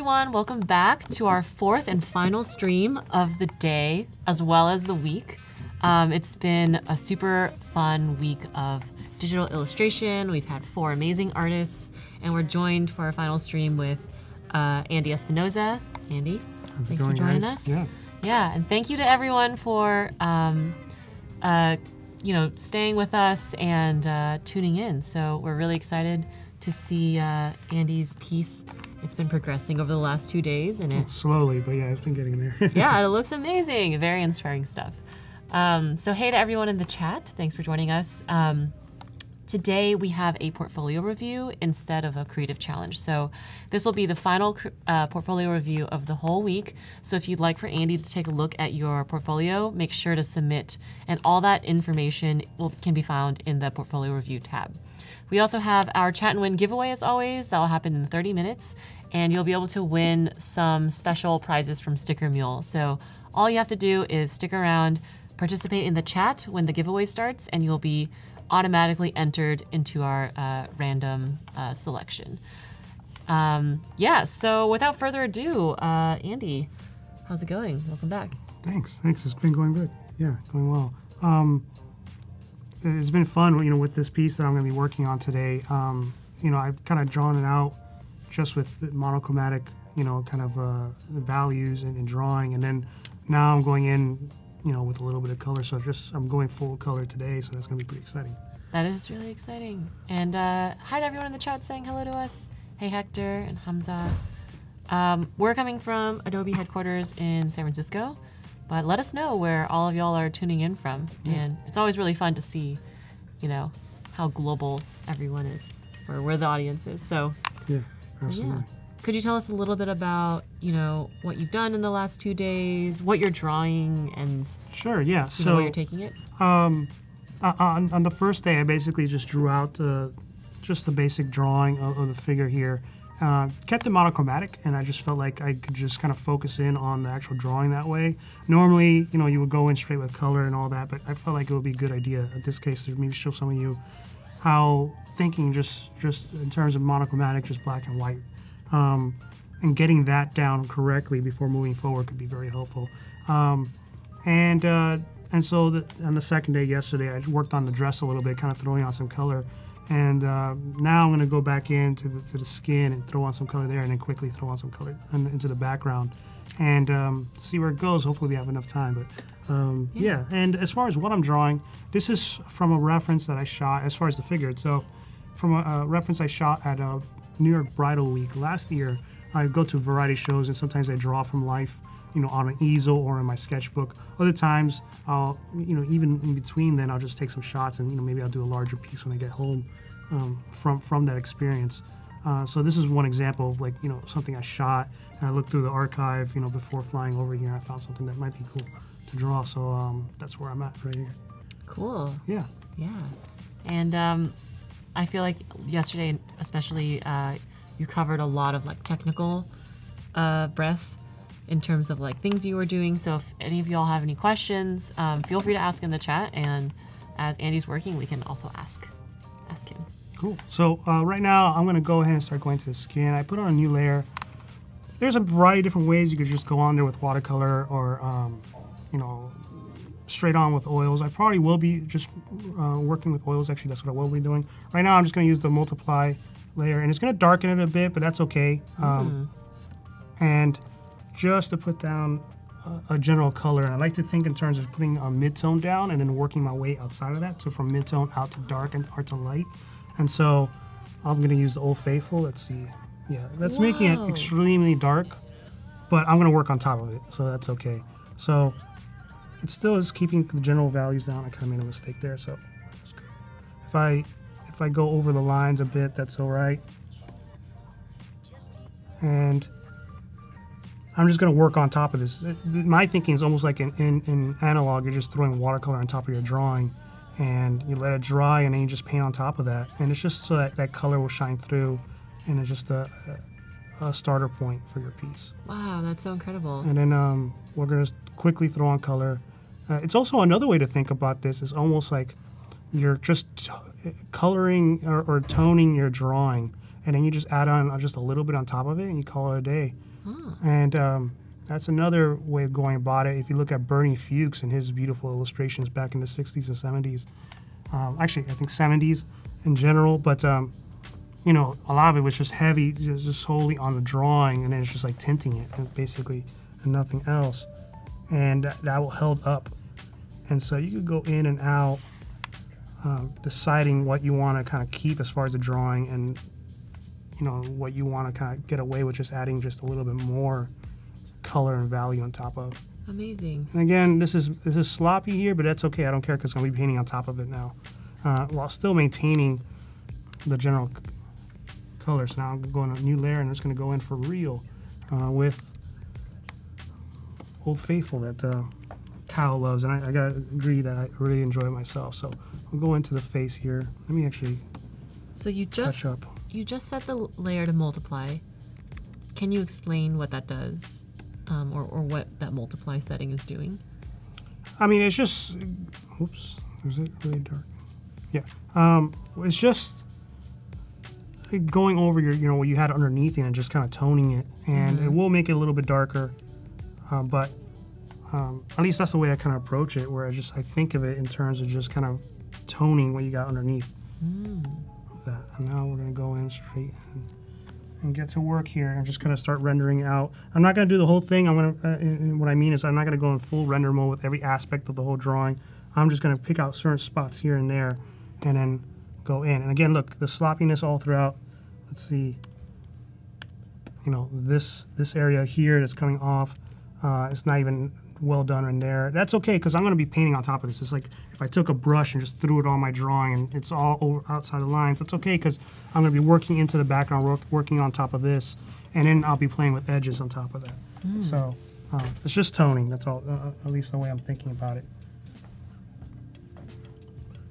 everyone, welcome back to our fourth and final stream of the day as well as the week. It's been a super fun week of digital illustration. We've had 4 amazing artists, and we're joined for our final stream with Andy Espinoza. Andy, thanks for joining us. Yeah, and thank you to everyone for staying with us and tuning in. So we're really excited to see Andy's piece. It's been progressing over the last 2 days, and slowly, but yeah, it's been getting there. Yeah, it looks amazing. Very inspiring stuff. So hey to everyone in the chat. Thanks for joining us. Today we have a portfolio review instead of a creative challenge. So this will be the final portfolio review of the whole week. So if you'd like for Andy to take a look at your portfolio, make sure to submit. And all that information can be found in the portfolio review tab. We also have our chat and win giveaway as always. That will happen in 30 minutes. And you'll be able to win some special prizes from Sticker Mule. So all you have to do is stick around, participate in the chat when the giveaway starts, and you'll be automatically entered into our random selection. So without further ado, Andy, how's it going? Welcome back. Thanks. It's been going good. Yeah, going well. It's been fun, with this piece that I'm going to be working on today. I've kind of drawn it out just with monochromatic, kind of values and drawing, and then now I'm going in with a little bit of color. So I'm going full color today, so that's going to be pretty exciting. That is really exciting. And hi to everyone in the chat saying hello to us. Hey, Hector and Hamza. We're coming from Adobe headquarters in San Francisco, but let us know where all of y'all are tuning in from. Yeah. And it's always really fun to see, how global everyone is, or where the audience is. So, yeah, absolutely. Could you tell us a little bit about, what you've done in the last 2 days, what you're drawing, and sure, yeah. So where you're taking it? On the first day, I basically just drew out just the basic drawing of the figure here. Kept it monochromatic, and I just felt like I could just kind of focus in on the actual drawing that way. Normally, you would go in straight with color and all that, but I felt like it would be a good idea in this case to maybe show some of you how thinking just in terms of monochromatic, just black and white. And getting that down correctly before moving forward could be very helpful. And so on the second day yesterday, I worked on the dress a little bit, kind of throwing on some color. And now I'm going to go back into the skin and throw on some color there, and then quickly throw on some color into the background and see where it goes. Hopefully we have enough time. But yeah, and as far as what I'm drawing, this is from a reference that I shot as far as the figure. So from a reference I shot at New York Bridal Week last year. I go to variety shows, and sometimes I draw from life, on an easel or in my sketchbook. Other times, I'll, even in between then, I'll just take some shots, and maybe I'll do a larger piece when I get home from that experience. So this is one example of something I shot, and I looked through the archive, before flying over here. I found something that might be cool to draw. So that's where I'm at right here. Cool. Yeah. Yeah. And I feel like yesterday, especially, you covered a lot of technical breadth in terms of things you were doing. So if any of y'all have any questions, feel free to ask in the chat. And as Andy's working, we can also ask him. Cool. So right now, I'm going to go ahead and start going to the skin. I put on a new layer. There's a variety of different ways you could just go on there with watercolor or, straight on with oils. I probably will be just working with oils. Actually, that's what I will be doing. Right now, I'm just going to use the multiply layer, and it's going to darken it a bit, but that's okay. And just to put down a general color, and I like to think in terms of putting a mid-tone down and then working my way outside of that. So from mid-tone out to dark and out to light. And so I'm going to use the Old Faithful. Let's see. Yeah, that's making it extremely dark, but I'm going to work on top of it, so that's okay. So it still is keeping the general values down. I kind of made a mistake there, so that's good. If I go over the lines a bit, that's all right. And I'm just going to work on top of this. My thinking is almost like in analog, you're just throwing watercolor on top of your drawing, and you let it dry, and then you just paint on top of that. And it's just so that color will shine through, and it's just a starter point for your piece. Wow, that's so incredible. And then we're going to quickly throw on color. It's also another way to think about this is almost like you're just coloring or toning your drawing, and then you just add on just a little bit on top of it, and you call it a day. And that's another way of going about it. If you look at Bernie Fuchs and his beautiful illustrations back in the 60s and 70s, actually, I think 70s in general, but you know, a lot of it was just heavy, just solely on the drawing, and then it's just like tinting it, basically, and nothing else. And that will held up. And so you could go in and out, deciding what you want to kind of keep as far as the drawing, and you know what you want to kind of get away with, just adding just a little bit more color and value on top of. Amazing. And again, this is sloppy here, but that's okay. I don't care because I'm going to be painting on top of it now, while still maintaining the general colors. Now I'm going to a new layer, and I'm just going to go in for real with Old Faithful that Kyle loves, and I got to agree that I really enjoy it myself. So I'll go into the face here. Let me actually touch up. You just set the layer to multiply. Can you explain what that does, or what that multiply setting is doing? I mean, it's just, oops, is it really dark? Yeah, it's just going over your, you know, what you had underneath it and just kind of toning it, and it will make it a little bit darker, but at least that's the way I kind of approach it, where I think of it in terms of just kind of toning what you got underneath that. And now we're going to go in straight and get to work here and just kind of start rendering out. I'm not going to do the whole thing. I'm going to, what I mean is I'm not going to go in full render mode with every aspect of the whole drawing. I'm just going to pick out certain spots here and there and then go in. And again, look, the sloppiness all throughout. Let's see, you know, this area here that's coming off, it's not even well done in there. That's okay, because I'm going to be painting on top of this. It's like if I took a brush and just threw it on my drawing and it's all over outside the lines, that's okay, because I'm going to be working into the background, working on top of this, and then I'll be playing with edges on top of that. So it's just toning, that's all, at least the way I'm thinking about it.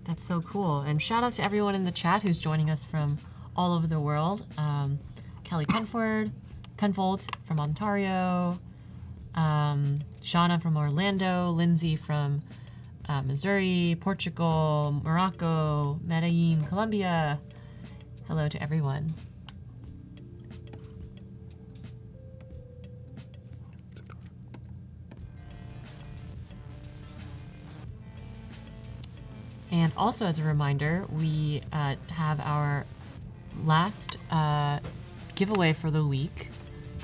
That's so cool. And shout out to everyone in the chat who's joining us from all over the world. Kelly Cunfold from Ontario, Shauna from Orlando, Lindsay from Missouri, Portugal, Morocco, Medellin, Colombia. Hello to everyone. And also as a reminder, we have our last giveaway for the week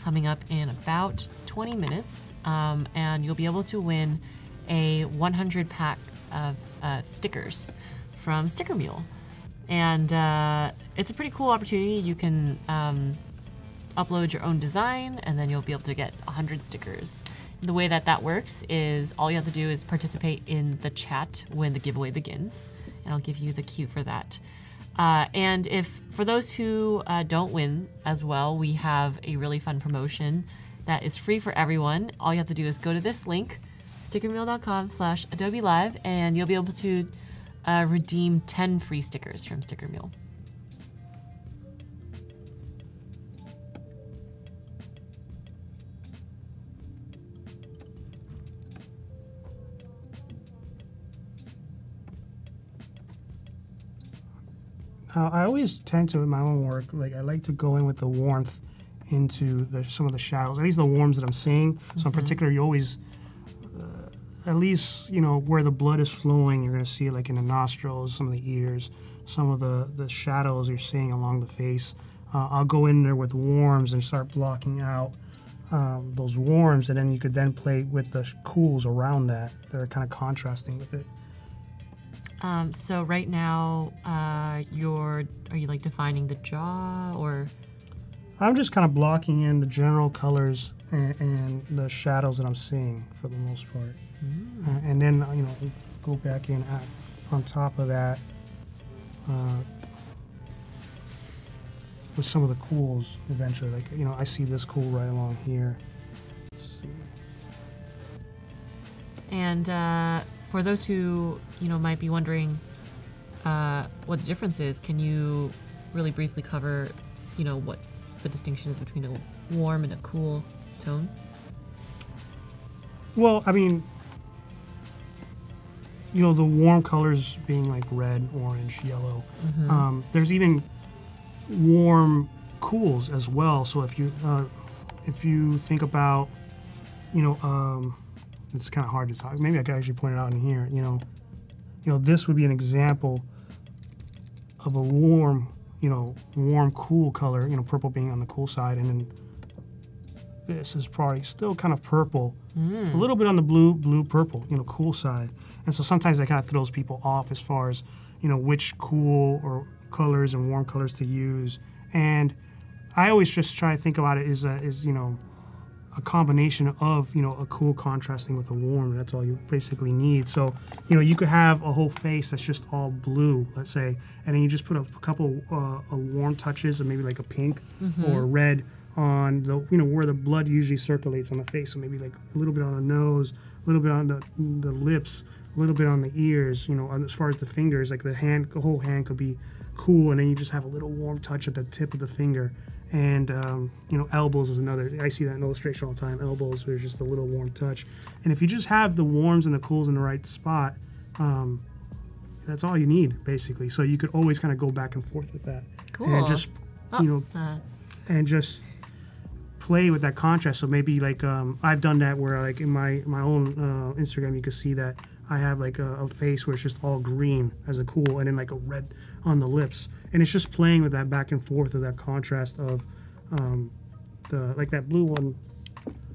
coming up in about 20 minutes, and you'll be able to win a 100 pack of stickers from Sticker Mule. And it's a pretty cool opportunity. You can upload your own design, and then you'll be able to get 100 stickers. The way that works is all you have to do is participate in the chat when the giveaway begins, and I'll give you the cue for that. And if for those who don't win as well, we have a really fun promotion that is free for everyone. All you have to do is go to this link, stickermule.com/Adobe Live, and you'll be able to redeem 10 free stickers from Sticker Mule. I always tend to, in my own work, like I like to go in with the warmth into some of the shadows, at least the warms that I'm seeing. So in particular, you always, at least, you know, where the blood is flowing, you're going to see it like in the nostrils, some of the ears, some of the shadows you're seeing along the face. I'll go in there with warms and start blocking out those warms, and then you could then play with the cools around that are kind of contrasting with it. So right now, are you like defining the jaw, or? I'm just kind of blocking in the general colors and the shadows that I'm seeing for the most part. And then, you know, go back in on top of that with some of the cools eventually. Like, you know, I see this cool right along here. Let's see. And for those who, you know, might be wondering what the difference is, can you really briefly cover, you know, what the distinction is between a warm and a cool tone? Well, I mean, you know, the warm colors being like red, orange, yellow. There's even warm cools as well. So if if you think about, it's kind of hard to talk. Maybe I could actually point it out in here. This would be an example of a warm, cool color. Purple being on the cool side, and then this is probably still kind of purple, a little bit on the blue purple, cool side. And so sometimes that kind of throws people off as far as, which cool or colors and warm colors to use. And I always just try to think about it as a combination of, a cool contrasting with a warm. That's all you basically need. So, you could have a whole face that's just all blue, let's say, and then you just put a couple warm touches of maybe like a pink or red on the, where the blood usually circulates on the face. So maybe like a little bit on the nose, a little bit on the lips, a little bit on the ears, as far as the fingers, like the whole hand could be cool, and then you just have a little warm touch at the tip of the finger. And, elbows is another. I see that in illustration all the time. Elbows, there's just a little warm touch. And if you just have the warms and the cools in the right spot, that's all you need, basically. So you could always kind of go back and forth with that. Cool. And just, and just play with that contrast. So maybe like I've done that where like in my own Instagram, you can see that I have like a face where it's just all green as a cool, and then like a red on the lips. And it's just playing with that back and forth of that contrast of like that blue one.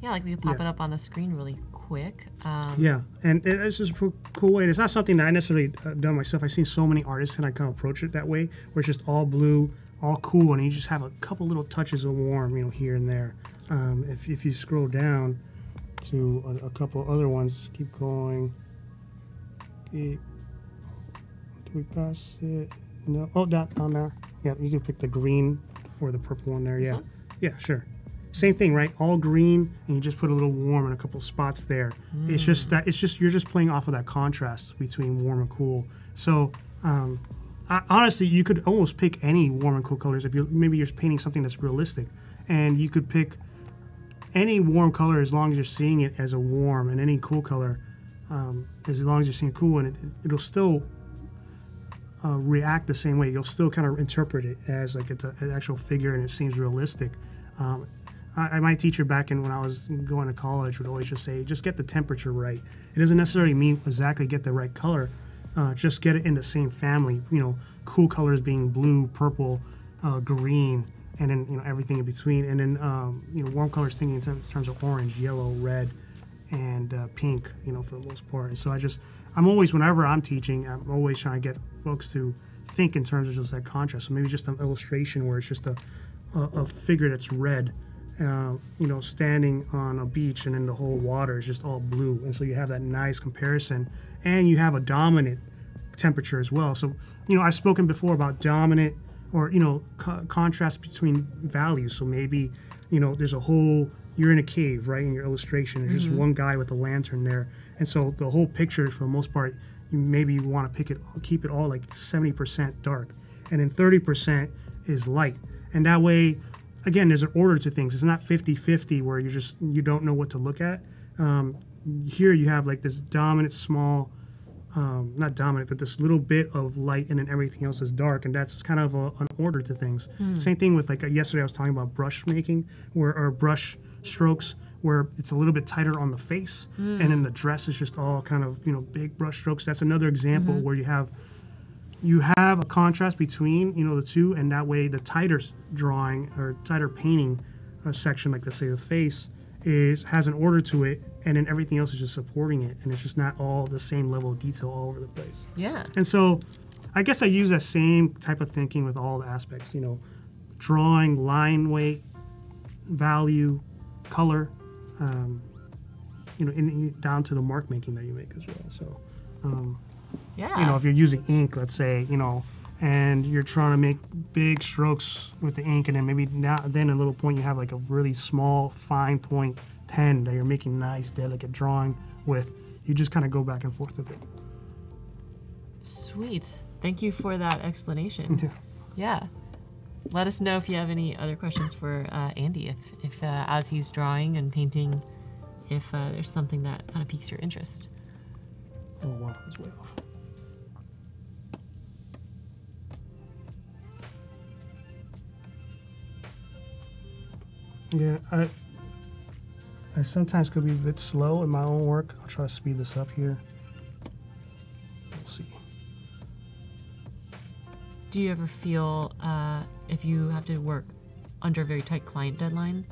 Yeah, like we could pop it up on the screen really quick. Yeah, and it's just a cool way. And it's not something that I necessarily done myself. I've seen so many artists and I kind of approach it that way, where it's just all blue, all cool, and you just have a couple little touches of warm, here and there. If you scroll down to a couple other ones, keep going. Do we pass it? No. Oh, down there. Yeah, you can pick the green or the purple one there. This yeah. one? Yeah, sure. Same thing, right? All green, and you just put a little warm in a couple spots there. It's just that you're just playing off of that contrast between warm and cool. So, honestly, you could almost pick any warm and cool colors if maybe you're painting something that's realistic, and you could pick any warm color as long as you're seeing it as a warm, and any cool color as long as you're seeing cool, and it'll still react the same way. You'll still kind of interpret it as like it's an actual figure and it seems realistic. My teacher back when I was going to college would always just say, just get the temperature right. It doesn't necessarily mean exactly get the right color. Just get it in the same family. Cool colors being blue, purple, green, and then everything in between. And then warm colors thinking in terms of orange, yellow, red, and pink. For the most part. And so I'm always, whenever I'm teaching, I'm always trying to get folks to think in terms of just that contrast. So maybe just an illustration where it's just a figure that's red, standing on a beach, and then the whole water is just all blue. And so you have that nice comparison, and you have a dominant temperature as well. So, I've spoken before about dominant or, contrast between values. So maybe, there's a whole, you're in a cave, right, in your illustration. There's just one guy with a lantern there. And so the whole picture, for the most part, you want to keep it all like 70% dark. And then 30% is light. And that way, again, there's an order to things. It's not 50-50 where you don't know what to look at. Here you have like this dominant small, not dominant, but this little bit of light, and then everything else is dark. And that's kind of an order to things. Same thing with like yesterday I was talking about brush making or brush strokes, where it's a little bit tighter on the face, and then the dress is just all kind of big brush strokes. That's another example where you have a contrast between the two, and that way the tighter drawing or tighter painting section, like let's say the face, has an order to it, and then everything else is just supporting it, and it's just not all the same level of detail all over the place. Yeah. And so I guess I use that same type of thinking with all the aspects, drawing, line weight, value, color, down to the mark making that you make as well. So, if you're using ink, let's say, and you're trying to make big strokes with the ink, and then maybe then a little point you have like a really small, fine point pen that you're making nice, delicate drawing with. You just kind of go back and forth with it. Sweet. Thank you for that explanation. Yeah. Yeah. Let us know if you have any other questions for Andy, if as he's drawing and painting, if there's something that kind of piques your interest. Oh, wow, that's way off. Yeah, I sometimes could be a bit slow in my own work. I'll try to speed this up here. We'll see. Do you ever feel if you have to work under a very tight client deadline?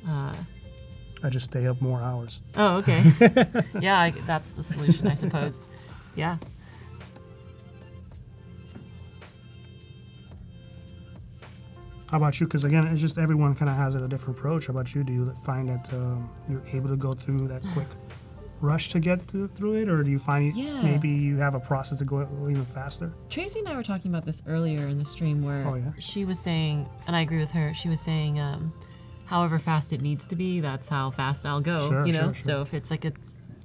I just stay up more hours. Oh, okay. Yeah, that's the solution, I suppose. Yeah. How about you? Because again, it's just everyone kind of has a different approach. How about you? Do you find that you're able to go through that quick rush to get through it, or do you find maybe you have a process to go even faster? Tracy and I were talking about this earlier in the stream where she was saying, and I agree with her, she was saying however fast it needs to be, that's how fast I'll go, Sure. So if it's like a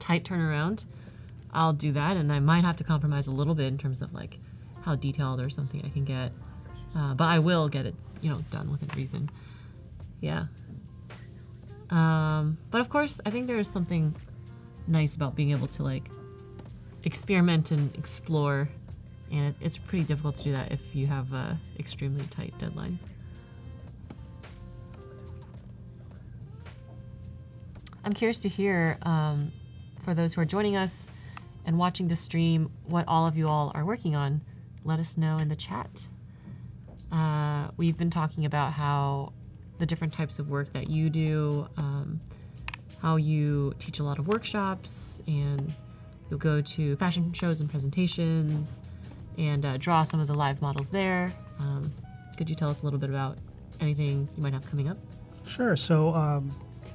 tight turnaround, I'll do that, and I might have to compromise a little bit in terms of like how detailed or something I can get, but I will get it done within reason. Yeah. But of course, I think there is something nice about being able to like experiment and explore, and it's pretty difficult to do that if you have a extremely tight deadline. I'm curious to hear, for those who are joining us and watching the stream, what all of you all are working on. Let us know in the chat. We've been talking about how the different types of work that you do, how you teach a lot of workshops, and you'll go to fashion shows and presentations and draw some of the live models there. Could you tell us a little bit about anything you might have coming up? Sure. So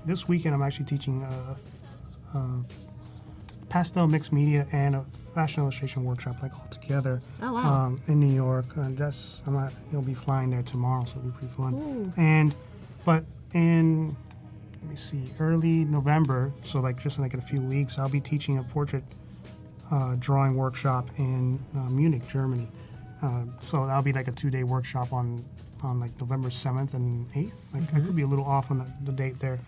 this weekend I'm actually teaching pastel mixed media and a fashion illustration workshop like all together. Oh, wow. In New York. You'll be flying there tomorrow, so it'll be pretty fun. But in let me see, early November, so like just in like in a few weeks, I'll be teaching a portrait drawing workshop in Munich, Germany. So that'll be like a 2-day workshop on like November 7th and 8th. Like I could be a little off on the date there.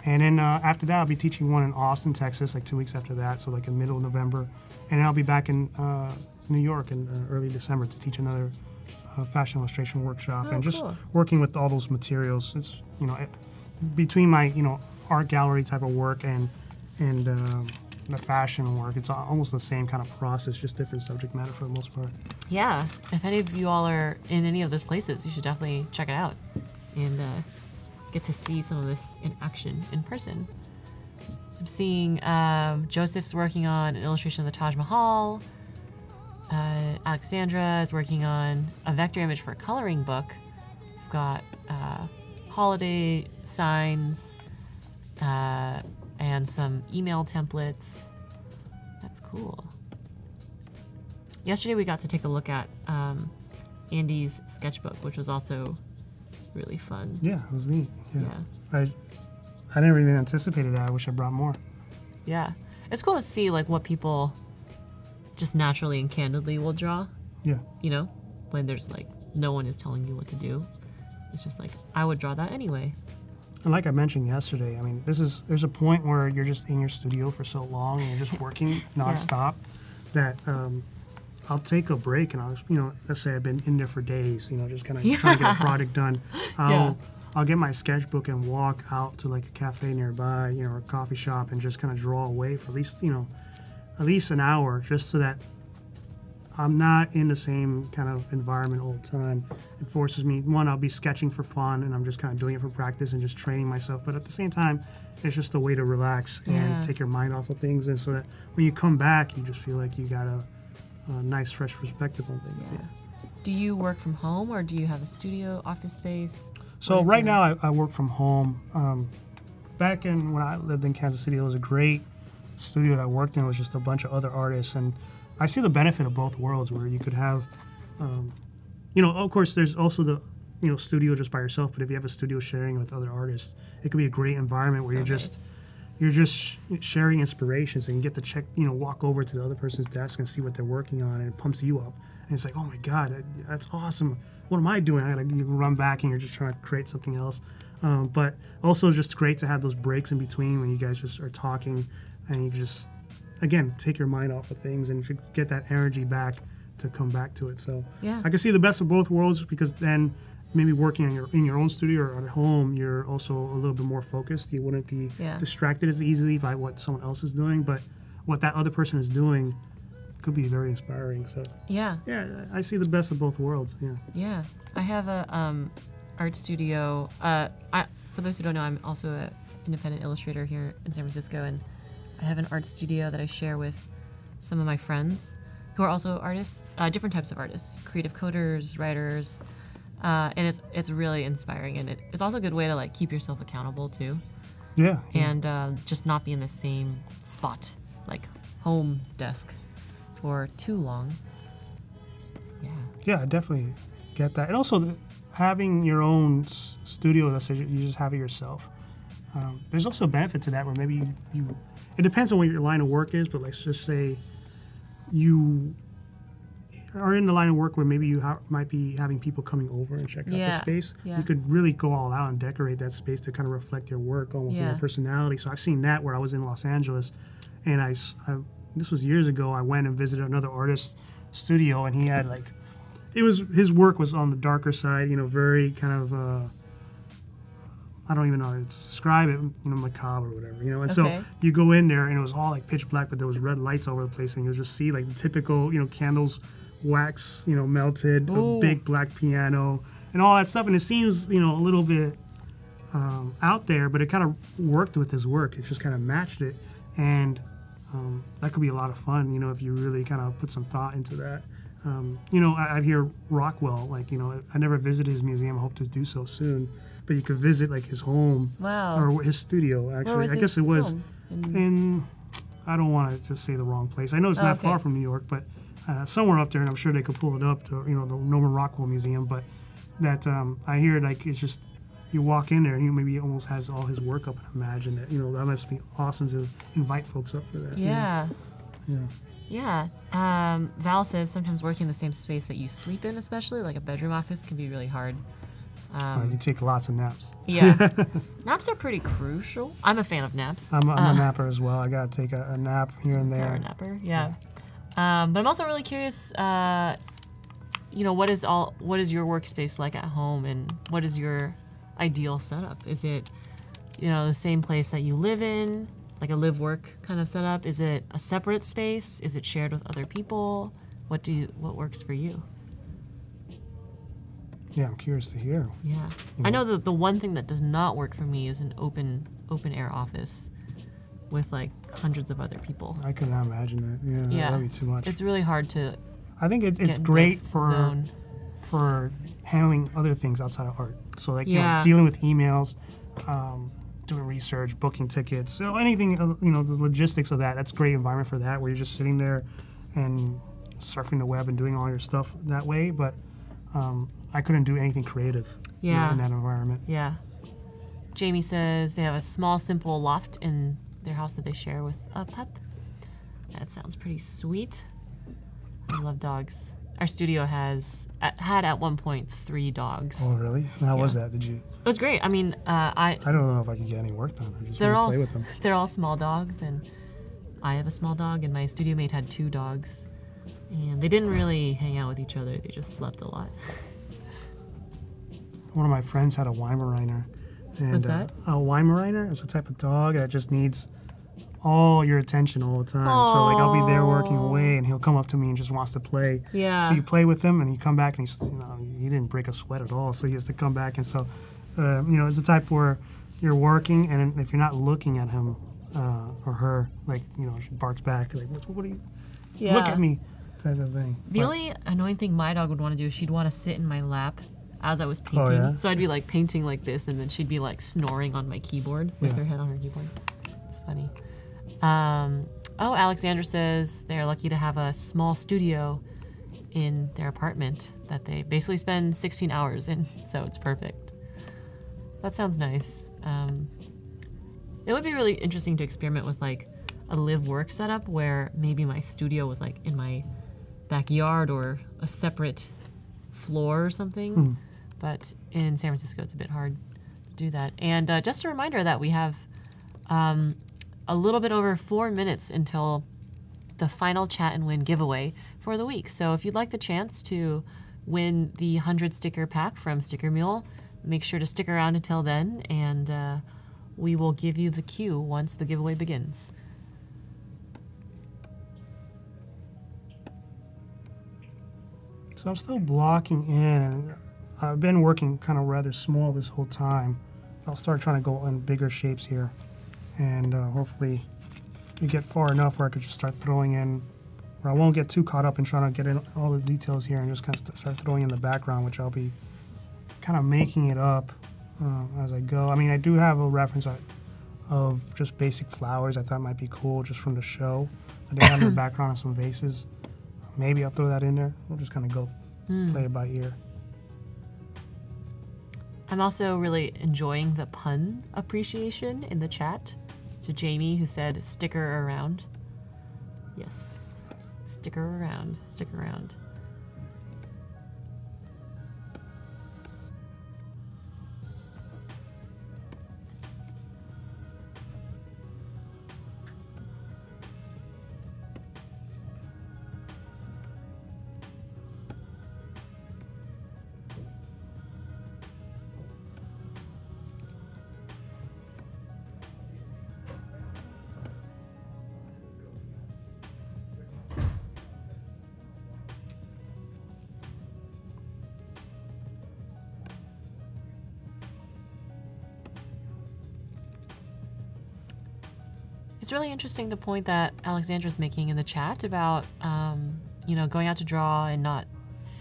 And then after that, I'll be teaching one in Austin, Texas, like 2 weeks after that, so like in middle of November. And then I'll be back in New York in early December to teach another fashion illustration workshop. And just working with all those materials. It's, between my, art gallery type of work and the fashion work, it's almost the same kind of process, just different subject matter for the most part. Yeah. If any of you all are in any of those places, you should definitely check it out and get to see some of this in action in person. I'm seeing Joseph's working on an illustration of the Taj Mahal. Alexandra is working on a vector image for a coloring book. We've got holiday signs and some email templates. That's cool. Yesterday we got to take a look at Andy's sketchbook, which was also really fun. Yeah, it was neat. Yeah. I never even anticipated that. I wish I brought more. Yeah. It's cool to see like what people just naturally and candidly will draw. Yeah. When there's like no one is telling you what to do. It's just like, I would draw that anyway. And like I mentioned yesterday, I mean, there's a point where you're just in your studio for so long and you're just working nonstop that I'll take a break and let's say I've been in there for days, just kind of trying to get a project done. I'll get my sketchbook and walk out to like a cafe nearby, or a coffee shop, and just kind of draw away for at least an hour, just so that I'm not in the same kind of environment all the time. It forces me, one, I'll be sketching for fun and I'm just kind of doing it for practice and just training myself. But at the same time, it's just a way to relax and take your mind off of things. And so that when you come back, you just feel like you got a nice, fresh perspective on things. Yeah. Do you work from home or do you have a studio, office space? So right now I work from home. Back when I lived in Kansas City, it was a great studio that I worked in. It was just a bunch of other artists, and I see the benefit of both worlds, where you could have, of course, there's also the, studio just by yourself. But if you have a studio sharing with other artists, it could be a great environment where you're just sharing inspirations, and you get to check, walk over to the other person's desk and see what they're working on, and it pumps you up. And it's like, oh my God, that's awesome. What am I doing? You run back and you're just trying to create something else. But also just great to have those breaks in between when you guys just are talking, and you just, again, take your mind off of things and get that energy back to come back to it. So I can see the best of both worlds, because then maybe working in your own studio or at home, you're also a little bit more focused. You wouldn't be distracted as easily by what someone else is doing, but what that other person is doing could be very inspiring. So yeah, I see the best of both worlds. Yeah, I have a art studio. For those who don't know, I'm also an independent illustrator here in San Francisco, and I have an art studio that I share with some of my friends who are also artists, different types of artists, creative coders, writers, and it's really inspiring, and it's also a good way to like keep yourself accountable too. Yeah. And just not be in the same spot, like home desk, for too long. Yeah, I definitely get that. And also having your own studio, let's say you just have it yourself. There's also a benefit to that where maybe you it depends on what your line of work is, but let's just say you are in the line of work where maybe you might be having people coming over and check out the space. You could really go all out and decorate that space to kind of reflect your work almost in your personality. So I've seen that where I was in Los Angeles, and I this was years ago, I went and visited another artist's studio, and he had like, his work was on the darker side, very kind of, I don't even know how to describe it, macabre or whatever, and so you go in there and it was all like pitch black, but there was red lights all over the place, and you'll just see like the typical, candles, wax, melted, a big black piano, and all that stuff, and it seems, a little bit out there, but it kind of worked with his work. It just kind of matched it, and that could be a lot of fun, if you really kind of put some thought into that. I hear Rockwell, like, I never visited his museum. I hope to do so soon. But you could visit, like, his home. Wow. Or his studio, actually. I guess it was in, I don't want to just say the wrong place. I know it's not far from New York, but somewhere up there, and I'm sure they could pull it up to, the Norman Rockwell Museum. But that, I hear, like, it's just, you walk in there, and maybe he almost has all his work up, and imagine that, that must be awesome to invite folks up for that. Yeah. Yeah. Val says sometimes working in the same space that you sleep in, especially like a bedroom office, can be really hard. You take lots of naps. Yeah. Naps are pretty crucial. I'm a fan of naps. I'm a napper as well. I got to take a nap here and there. You're a napper, yeah. But I'm also really curious, what is your workspace like at home, and what is your ideal setup? Is it, the same place that you live in? Like a live-work kind of setup? Is it a separate space? Is it shared with other people? What works for you? Yeah, I'm curious to hear. Yeah, I know that the one thing that does not work for me is an open air office with like hundreds of other people. I could not imagine that. Yeah, that'd be too much. It's really hard to. I think it's great for handling other things outside of art. So like dealing with emails. Doing research, booking tickets, so anything, the logistics of that, that's a great environment for that, where you're just sitting there and surfing the web and doing all your stuff that way, but I couldn't do anything creative in that environment. Yeah. Jamie says they have a small, simple loft in their house that they share with a pup. That sounds pretty sweet. I love dogs. Our studio had at one point 3 dogs. Oh, really? How was that? Did you? It was great. I mean, I don't know if I could get any work done. I just they're all play with them. They're all small dogs, and I have a small dog, and my studio mate had 2 dogs, and they didn't really hang out with each other. They just slept a lot. One of my friends had a Weimaraner. And, What's that? A Weimaraner is a type of dog that just needs all your attention all the time. Aww. So like I'll be there working away, and he'll come up to me and just wants to play. Yeah. So you play with him, and you come back, and he's he didn't break a sweat at all. So he has to come back, and so it's the type where you're working, and if you're not looking at him or her, like she barks back like what do you look at me type of thing. The only annoying thing my dog would want to do is she'd want to sit in my lap as I was painting. Oh, yeah? So I'd be like painting like this, and then she'd be like snoring on my keyboard with her head on her keyboard. It's funny. Alexandra says they're lucky to have a small studio in their apartment that they basically spend 16 hours in, so it's perfect. That sounds nice. It would be really interesting to experiment with like a live-work setup where maybe my studio was like in my backyard or a separate floor or something. But in San Francisco, it's a bit hard to do that. And just a reminder that we have a little bit over 4 minutes until the final Chat and Win giveaway for the week. So if you'd like the chance to win the 100 sticker pack from Sticker Mule. Make sure to stick around until then, and we will give you the cue once the giveaway begins. So I'm still blocking in, and I've been working kind of rather small this whole time. I'll start trying to go in bigger shapes here, and hopefully you get far enough where I could just start throwing in, where I won't get too caught up in trying to get in all the details here and just kind of start throwing in the background, which I'll be kind of making it up as I go. I mean, I do have a reference of just basic flowers I thought might be cool just from the show. I did have in the background of some vases. Maybe I'll throw that in there. We'll just kind of go play it by ear. I'm also really enjoying the pun appreciation in the chat. To Jamie, who said, sticker around. Yes, sticker around, stick around. It's really interesting the point that Alexandra's making in the chat about, you know, going out to draw and not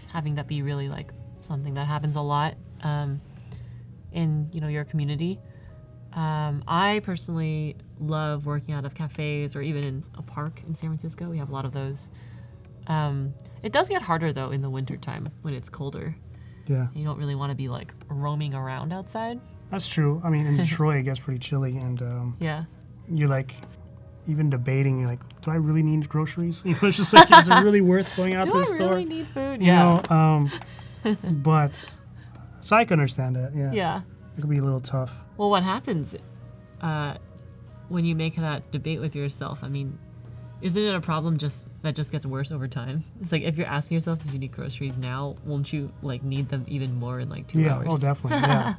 having that be really like something that happens a lot in, you know, your community. I personally love working out of cafes or even in a park in San Francisco. We have a lot of those. It does get harder though in the wintertime when it's colder. Yeah. You don't really want to be like roaming around outside. That's true. I mean, in Detroit it gets pretty chilly, and yeah. You're like, even debating, you're like, do I really need groceries? You know, it's just like, is it really worth going out to the store? Do I really need food? You know, but, so I can understand that, yeah. Yeah. It could be a little tough. Well, what happens when you make that debate with yourself? I mean, isn't it a problem that just gets worse over time? It's like, if you're asking yourself if you need groceries now, won't you like need them even more in like 2 hours? Yeah, oh, definitely, yeah.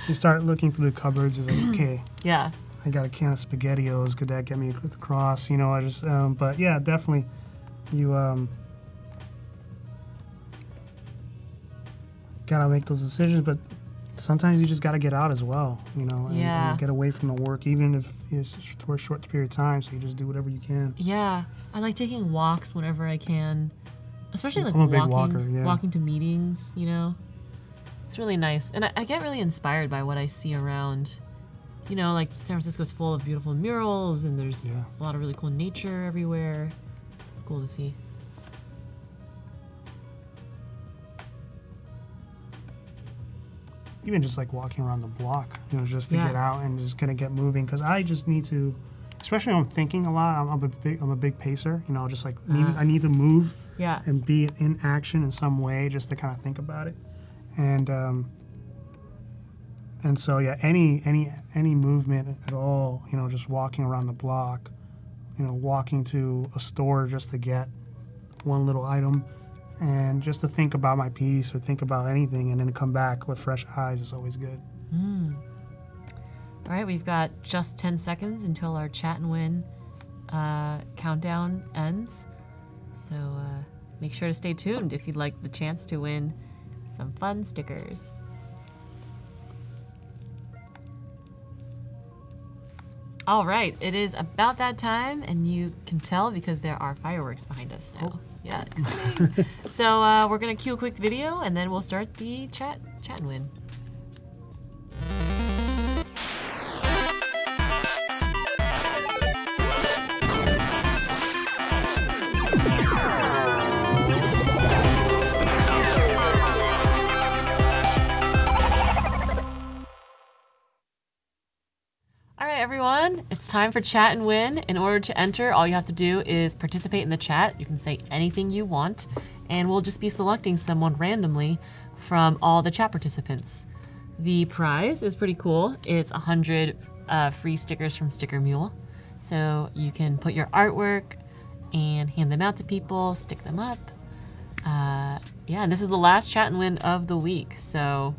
You start looking through the cupboards, it's like, okay. Yeah. I got a can of SpaghettiOs. Could that get me across? You know, I just, but yeah, definitely, you gotta make those decisions. But sometimes you just gotta get out as well. You know, and get away from the work, even if it's for a short period of time. So you just do whatever you can. Yeah, I like taking walks whenever I can, especially like I'm a big walker, yeah. walking to meetings. You know, it's really nice, and I get really inspired by what I see around. You know, like San Francisco's full of beautiful murals, and there's a lot of really cool nature everywhere. It's cool to see. Even just like walking around the block, you know, just to get out and just kind of get moving. Because I just need to, especially when I'm thinking a lot. I'm a big pacer. You know, just like I need to move and be in action in some way, just to kind of think about it. And so yeah, any movement at all, you know, just walking around the block, you know, walking to a store just to get one little item, and just to think about my piece or think about anything, and then come back with fresh eyes is always good. All right, we've got just 10 seconds until our chat and win countdown ends. So make sure to stay tuned if you'd like the chance to win some fun stickers. All right, it is about that time, and you can tell because there are fireworks behind us now. Oh. Yeah, exciting. So we're gonna cue a quick video, and then we'll start the chat and win. Everyone, it's time for chat and win. In order to enter, all you have to do is participate in the chat. You can say anything you want, and we'll just be selecting someone randomly from all the chat participants. The prize is pretty cool. It's 100 free stickers from Sticker Mule. So you can put your artwork and hand them out to people, stick them up. Yeah, and this is the last chat and win of the week, so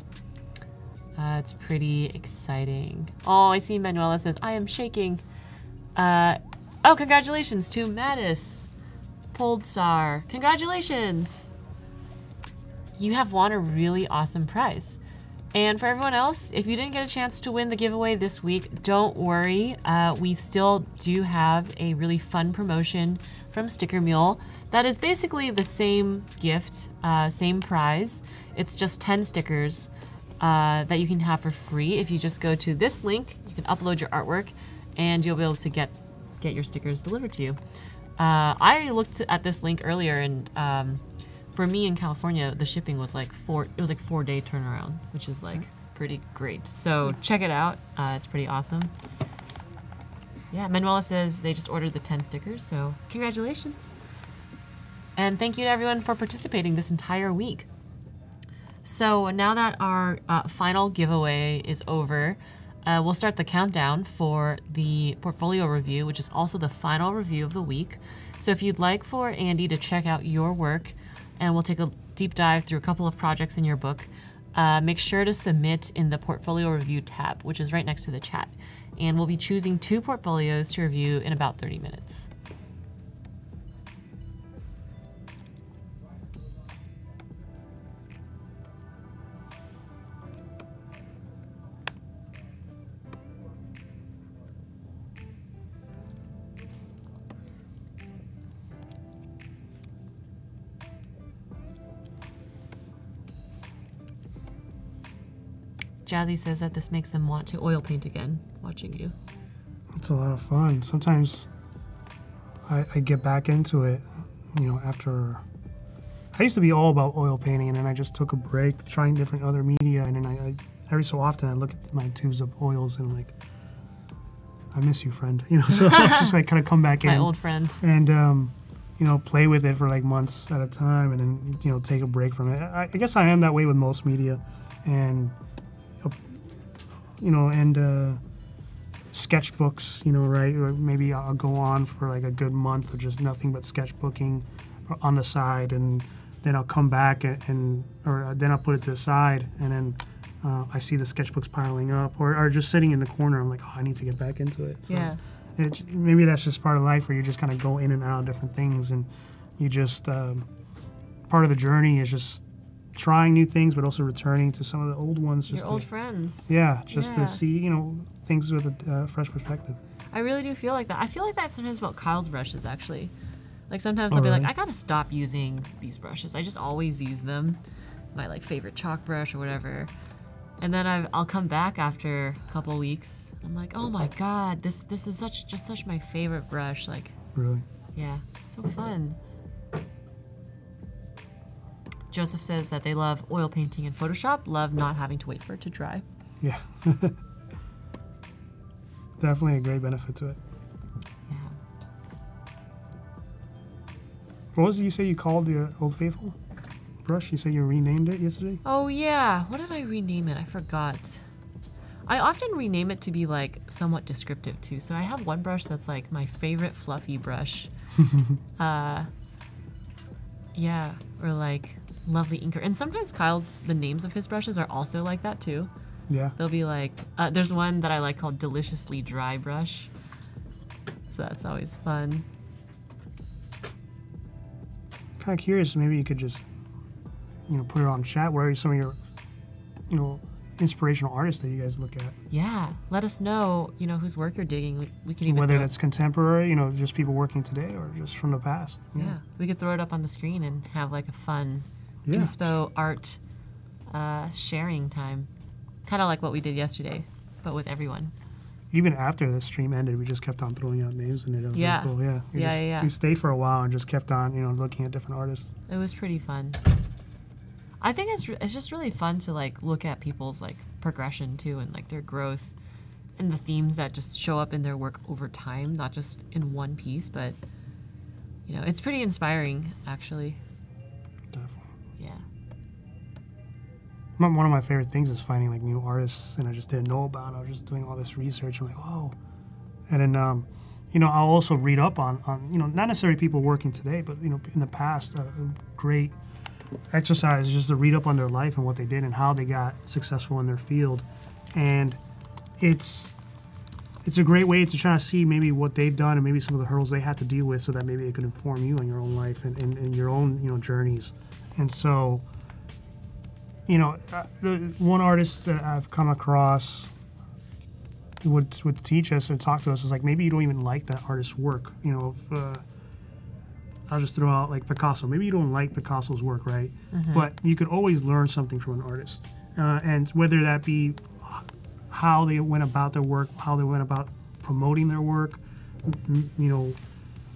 it's pretty exciting. Oh, I see Manuela says, I am shaking. Oh, congratulations to Mattis Poldsar. Congratulations! You have won a really awesome prize. And for everyone else, if you didn't get a chance to win the giveaway this week, don't worry. We still do have a really fun promotion from Sticker Mule that is basically the same gift, same prize. It's just 10 stickers that you can have for free. If you just go to this link, you can upload your artwork and you'll be able to get your stickers delivered to you. I looked at this link earlier, and for me in California, the shipping was like 4-day turnaround, which is like pretty great. So check it out. It's pretty awesome. Yeah, Manuela says they just ordered the 10 stickers, so congratulations. And thank you to everyone for participating this entire week. So now that our final giveaway is over, we'll start the countdown for the portfolio review, which is also the final review of the week. So if you'd like for Andy to check out your work, and we'll take a deep dive through a couple of projects in your book, make sure to submit in the portfolio review tab, which is right next to the chat. And we'll be choosing 2 portfolios to review in about 30 minutes. Jazzy says that this makes them want to oil paint again, watching you. It's a lot of fun. Sometimes I get back into it, after... I used to be all about oil painting, and then I just took a break trying different other media, and then I every so often I look at my tubes of oils and I'm like, I miss you, friend. So I just like kind of come back in. My old friend. And, play with it for like months at a time, and then, take a break from it. I guess I am that way with most media, and... sketchbooks, right? Or maybe I'll go on for like a good month of just nothing but sketchbooking on the side, and then I'll come back and then I'll put it to the side, and then I see the sketchbooks piling up or just sitting in the corner. I'm like, oh, I need to get back into it. So yeah. Maybe that's just part of life, where you just kind of go in and out of different things, and you just part of the journey is just trying new things, but also returning to some of the old ones. Your old friends. Yeah, just to see, things with a fresh perspective. I really do feel like that. I feel like that sometimes about Kyle's brushes, actually. Like sometimes I'll be like, I gotta stop using these brushes. I just always use them. My like favorite chalk brush or whatever. And then I'll come back after a couple weeks. I'm like, oh my God, this is such my favorite brush. Like, really? Yeah, so fun. Joseph says that they love oil painting in Photoshop, love not having to wait for it to dry. Yeah. Definitely a great benefit to it. Yeah. What was it you say you called the Old Faithful brush? You said you renamed it yesterday? Oh yeah, what did I rename it? I forgot. I often rename it to be like somewhat descriptive too. So I have one brush that's like my favorite fluffy brush. Yeah, or like lovely inker. And sometimes the names of his brushes are also like that too. Yeah. They'll be like, there's one that I like called Deliciously Dry Brush. So that's always fun. Kind of curious, maybe you could just, put it on chat. What are some of your, inspirational artists that you guys look at? Yeah, let us know, whose work you're digging. We could even whether that's contemporary, just people working today, or just from the past. Yeah, we could throw it up on the screen and have like a fun inspo art sharing time. Kind of like what we did yesterday, but with everyone. Even after the stream ended, we just kept on throwing out names in it. It was really cool. Yeah. We stayed for a while and just kept on, looking at different artists. It was pretty fun. I think it's just really fun to like look at people's like progression too, and like their growth and the themes that just show up in their work over time, not just in one piece, but it's pretty inspiring actually. Definitely. Yeah. One of my favorite things is finding like new artists, and I just didn't know about. I was just doing all this research. I'm like, whoa. And then, I'll also read up on not necessarily people working today, but in the past, great exercise is just to read up on their life and what they did and how they got successful in their field. And it's a great way to try to see maybe what they've done and maybe some of the hurdles they had to deal with, so that maybe it could inform you in your own life and your own journeys. And so, the one artist that I've come across would teach us and talk to us is like, maybe you don't even like that artist's work. I'll just throw out like Picasso. Maybe you don't like Picasso's work, right? But you could always learn something from an artist, and whether that be how they went about their work, how they went about promoting their work,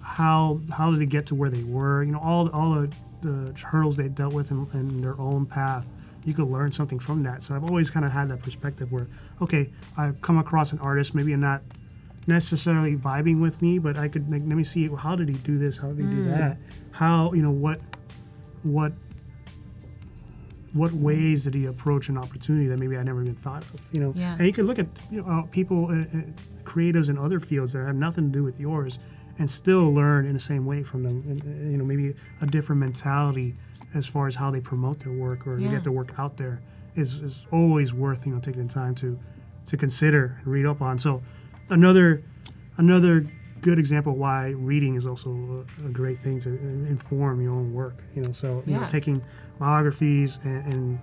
how did they get to where they were, all the hurdles they dealt with in their own path. You could learn something from that. So I've always kind of had that perspective where, okay, I've come across an artist, maybe I'm not necessarily vibing with me, but I could let me see, how did he do this? How did he do that? How, what ways did he approach an opportunity that maybe I never even thought of? Yeah. And you can look at people, creatives in other fields that have nothing to do with yours, and still learn in the same way from them. And, maybe a different mentality as far as how they promote their work or get their work out there is always worth taking the time to consider and read up on. So another good example of why reading is also a great thing to inform your own work. Taking biographies and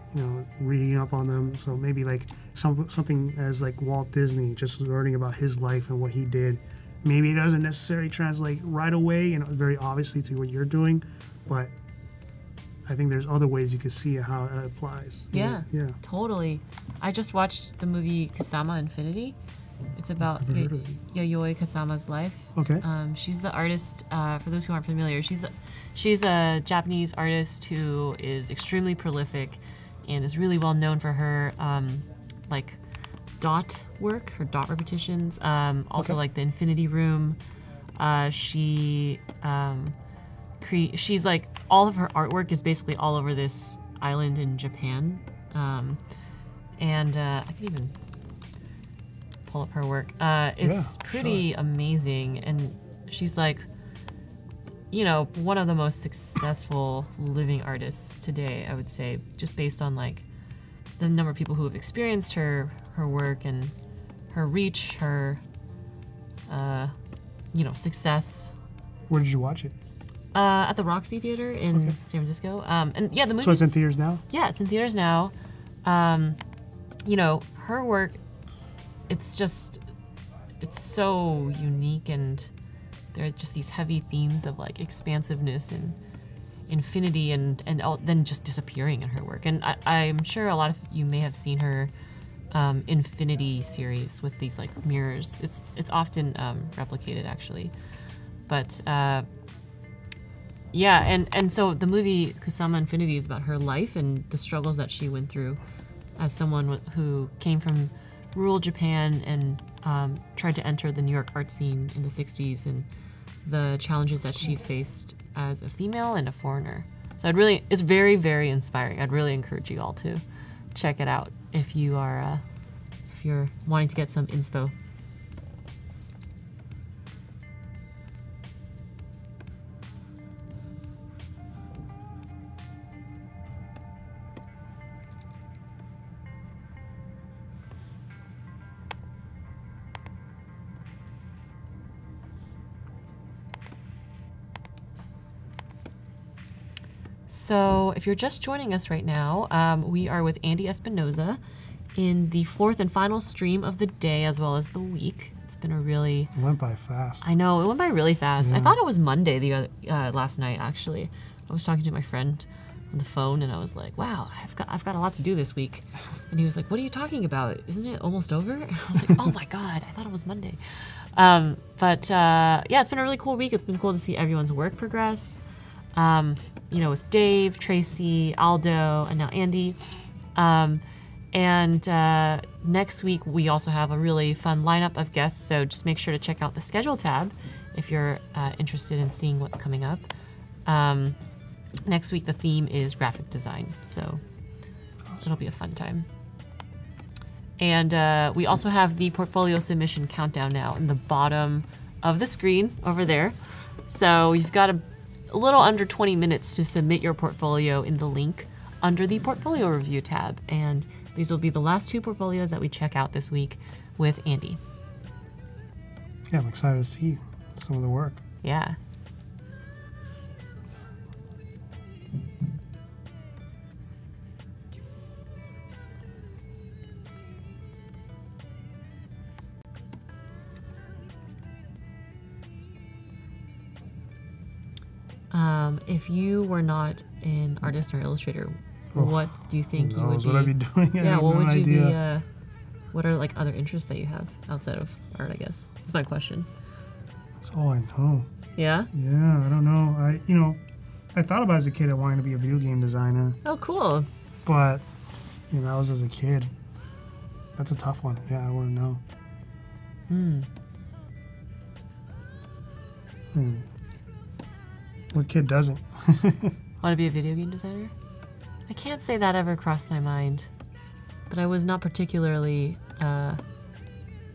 reading up on them. So maybe like something as like Walt Disney, just learning about his life and what he did. Maybe it doesn't necessarily translate right away, very obviously to what you're doing, but I think there's other ways you could see how it applies. Yeah, totally. I just watched the movie Kusama Infinity. It's about Yayoi Kusama's life. Okay. She's the artist, for those who aren't familiar, she's a Japanese artist who is extremely prolific and is really well known for her dot work, her dot repetitions, also like the Infinity Room. She's like, all of her artwork is basically all over this island in Japan. I can even pull up her work. It's pretty amazing, and she's like, one of the most successful living artists today, I would say, just based on like the number of people who have experienced her work and her reach, her success. Where did you watch it? At the Roxy Theater in San Francisco. The movie. So it's in theaters now? Yeah, it's in theaters now. Her work, it's so unique, and there are just these heavy themes of like expansiveness and infinity and then just disappearing in her work. And I'm sure a lot of you may have seen her Infinity series with these like mirrors. It's often replicated actually. But and so the movie Kusama Infinity is about her life and the struggles that she went through as someone who came from rural Japan and tried to enter the New York art scene in the 60s, and the challenges that she faced as a female and a foreigner. So it's very, very inspiring. I'd really encourage you all to check it out if you're wanting to get some inspo. So if you're just joining us right now, we are with Andy Espinoza in the fourth and final stream of the day as well as the week. It's been it went by fast. I know, it went by really fast. Yeah. I thought it was Monday last night, actually. I was talking to my friend on the phone, and I was like, wow, I've got a lot to do this week. And he was like, what are you talking about? Isn't it almost over? And I was like, oh my God, I thought it was Monday. It's been a really cool week. It's been cool to see everyone's work progress. With Dave, Tracy, Aldo, and now Andy. Next week, we also have a really fun lineup of guests, so just make sure to check out the schedule tab if you're interested in seeing what's coming up. Next week, the theme is graphic design, so it'll be a fun time. And we also have the portfolio submission countdown now in the bottom of the screen over there. So you've got a a little under 20 minutes to submit your portfolio in the link under the portfolio review tab. And these will be the last 2 portfolios that we check out this week with Andy. Yeah, I'm excited to see some of the work. Yeah. If you were not an artist or illustrator, what do you think you would be? What I'd be doing? Yeah, what would you be? What are like other interests that you have outside of art? I guess that's my question. That's all I know. Yeah. Yeah, I don't know. I thought about as a kid I wanted to be a video game designer. Oh, cool. But that was as a kid. That's a tough one. Yeah, I wouldn't know. What kid doesn't? Want to be a video game designer? I can't say that ever crossed my mind, but I was not particularly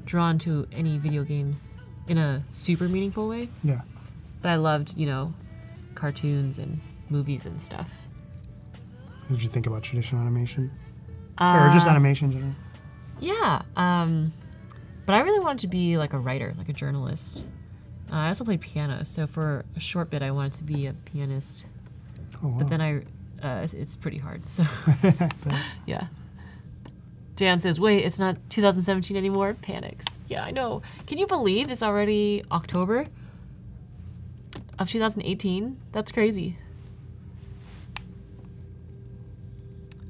drawn to any video games in a super meaningful way. Yeah. But I loved, cartoons and movies and stuff. What did you think about traditional animation? Or just animation in general? Yeah. But I really wanted to be like a writer, like a journalist. I also played piano, so for a short bit I wanted to be a pianist. Oh, wow. But then it's pretty hard, so yeah. Jan says, wait, it's not 2017 anymore? Panics. Yeah, I know. Can you believe it's already October of 2018? That's crazy.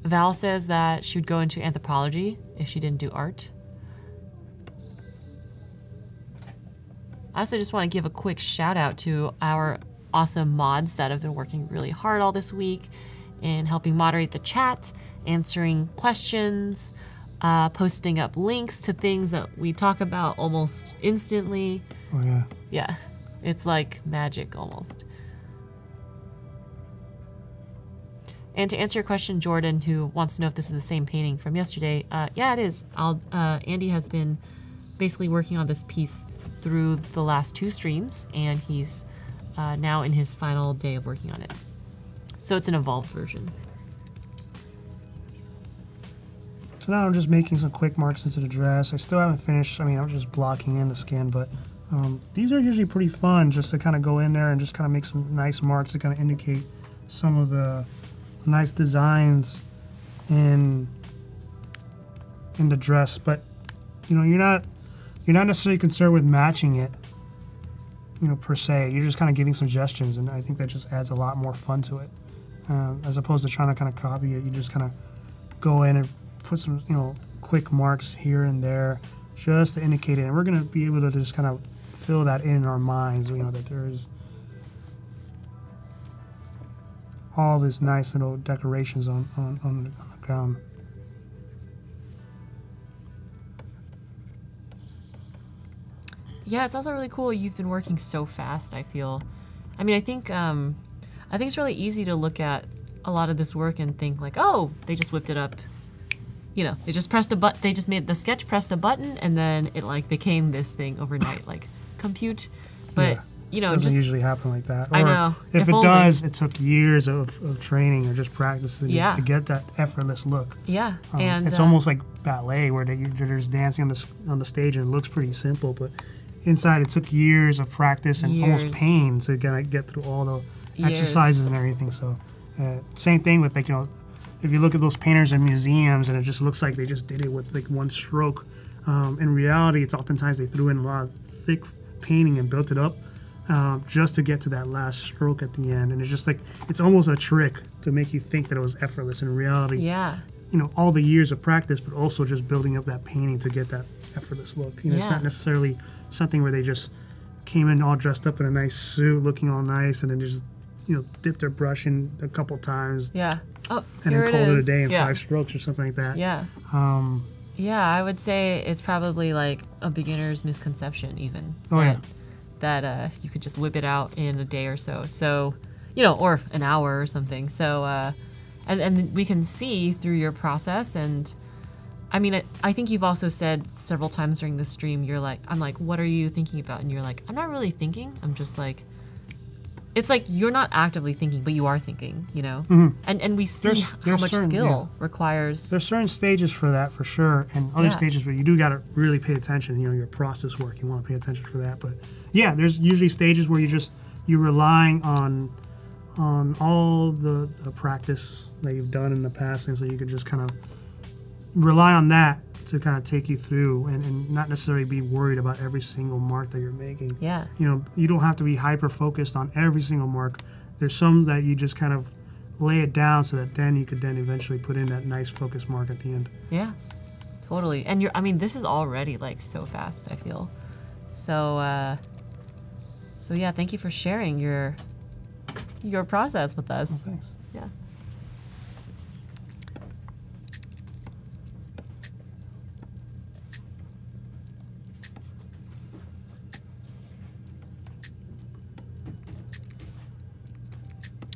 Val says that she would go into anthropology if she didn't do art. I also just want to give a quick shout out to our awesome mods that have been working really hard all this week in helping moderate the chat, answering questions, posting up links to things that we talk about almost instantly. Oh, yeah. Yeah, it's like magic almost. And to answer your question, Jordan, who wants to know if this is the same painting from yesterday, yeah, it is. Andy has been basically working on this piece through the last 2 streams, and he's now in his final day of working on it. So it's an evolved version. So now I'm just making some quick marks into the dress. I still haven't finished. I mean, I'm just blocking in the skin, but these are usually pretty fun just to kind of go in there and just kind of make some nice marks to kind of indicate some of the nice designs in the dress. But you're not necessarily concerned with matching it, per se. You're just kind of giving suggestions, and I think that just adds a lot more fun to it. As opposed to trying to kind of copy it, you just kind of go in and put some, quick marks here and there just to indicate it. And we're going to be able to just kind of fill that in our minds, that there is all this nice little decorations on the gown. Yeah, it's also really cool. You've been working so fast, I feel. I mean, I think it's really easy to look at a lot of this work and think like, oh, they just whipped it up. They just pressed a button. They just made the sketch, pressed a button, and then it like became this thing overnight, like compute. But it doesn't usually happen like that. Or I know. If it does, it took years of training or just practicing to get that effortless look. Yeah, and it's almost like ballet where they're just dancing on the stage and it looks pretty simple, but inside it took years of practice and almost pain to get through all the exercises and everything. So same thing with if you look at those painters in museums and it just looks like they just did it with like one stroke. In reality, it's oftentimes they threw in a lot of thick painting and built it up just to get to that last stroke at the end. And it's just like, it's almost a trick to make you think that it was effortless. In reality, all the years of practice, but also just building up that painting to get that effortless look. It's not necessarily something where they just came in all dressed up in a nice suit, looking all nice, and then just dipped their brush in a couple times. Yeah. Oh, and then called it a day in 5 strokes or something like that. Yeah. Yeah, I would say it's probably like a beginner's misconception even. That you could just whip it out in a day or so. So, or an hour or something. So, and we can see through your process. And I mean, I think you've also said several times during the stream, I'm like, what are you thinking about? And you're like, I'm not really thinking. I'm just like it's like you're not actively thinking, but you are thinking, you know? And we see how much skill requires. There's certain stages for that, for sure, and other stages where you do got to really pay attention. You know, your process work, you want to pay attention for that. But yeah, there's usually stages where you're relying on all the practice that you've done in the past, and so you could just kind of rely on that to kind of take you through and not necessarily be worried about every single mark that you're making. Yeah. You know, you don't have to be hyper focused on every single mark. There's some that you just kind of lay it down so that then you could then eventually put in that nice focus mark at the end. Yeah, totally. And I mean, this is already like so fast, I feel. So yeah, thank you for sharing your process with us. Oh, thanks. Yeah.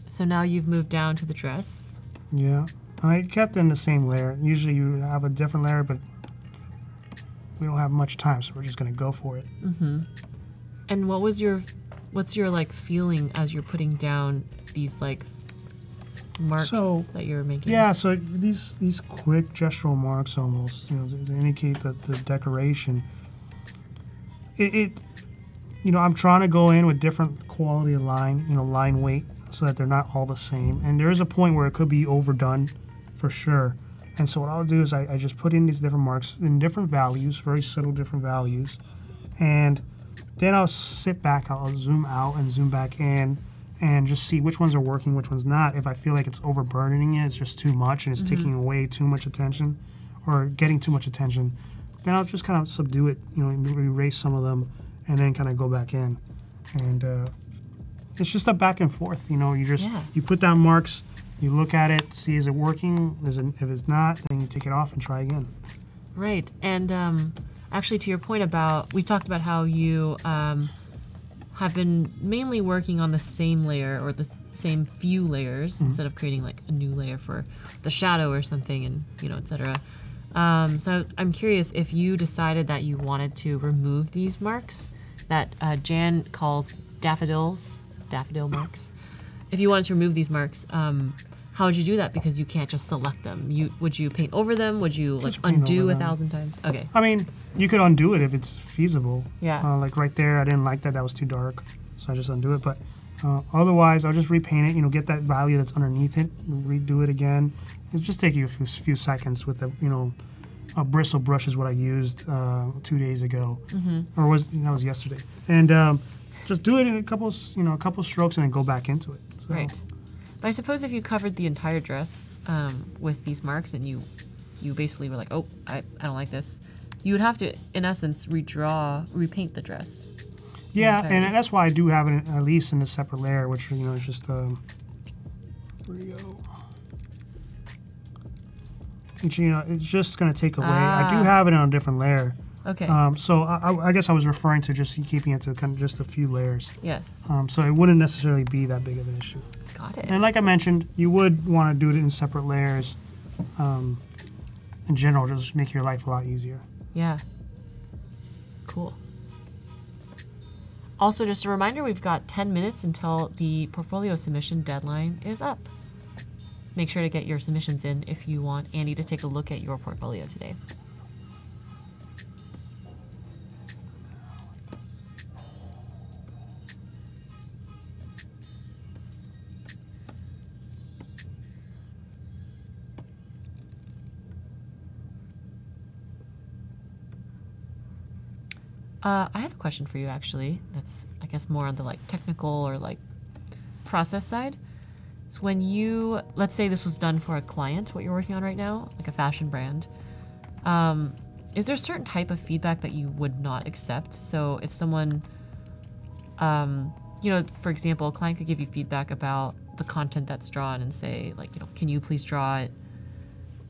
So now you've moved down to the dress. Yeah, I kept in the same layer. Usually you have a different layer, but we don't have much time, so we're just gonna go for it. And what's your like feeling as you're putting down these like marks that you're making? Yeah, so these quick gestural marks almost, you know, to indicate the decoration. You know, I'm trying to go in with different quality of line, you know, line weight, so that they're not all the same. And there is a point where it could be overdone, for sure. And so what I'll do is I just put in these different marks in different values, very subtle different values, and then I'll sit back, I'll zoom out and zoom back in, and just see which ones are working, which ones not. If I feel like it's overburdening it, it's just too much, and it's taking away too much attention, or getting too much attention, then I'll just kind of subdue it, you know, erase some of them, and then kind of go back in. And it's just a back and forth, you know. You put down marks, you look at it, see is it working. If it's not, then you take it off and try again. Right. And actually, to your point about, we talked about how you have been mainly working on the same layer or the same few layers instead of creating like a new layer for the shadow or something, and you know, etc. So I'm curious if you decided that you wanted to remove these marks that Jan calls daffodil marks. If you wanted to remove these marks, how would you do that? Because you can't just select them. Would you paint over them? Would you like undo 1,000 times? Okay. I mean, you could undo it if it's feasible. Yeah. Like right there, I didn't like that. That was too dark, so I just undo it. But otherwise, I'll just repaint it. You know, get that value that's underneath it, redo it again. It'll just take you a few seconds with a bristle brush is what I used 2 days ago, or that was yesterday. And just do it in a couple strokes and then go back into it. So. Right. But I suppose if you covered the entire dress with these marks and you basically were like, oh, I don't like this, you would have to, in essence, repaint the dress. Yeah, and that's why I do have it at least in a separate layer, which, you know, is just, where do you go? Which, you know, it's just going to take away. I do have it on a different layer. Okay. So I guess I was referring to just keeping it to kind of just a few layers. Yes. So it wouldn't necessarily be that big of an issue. Got it. And like I mentioned, you would want to do it in separate layers. In general, just make your life a lot easier. Yeah. Cool. Also, just a reminder, we've got 10 minutes until the portfolio submission deadline is up. Make sure to get your submissions in if you want Andy to take a look at your portfolio today. I have a question for you, actually. That's, I guess, more on the like technical or like process side. So when you, let's say this was done for a client, what you're working on right now, like a fashion brand, is there a certain type of feedback that you would not accept? So if someone, you know, for example, a client could give you feedback about the content that's drawn and say, like, you know, can you please draw it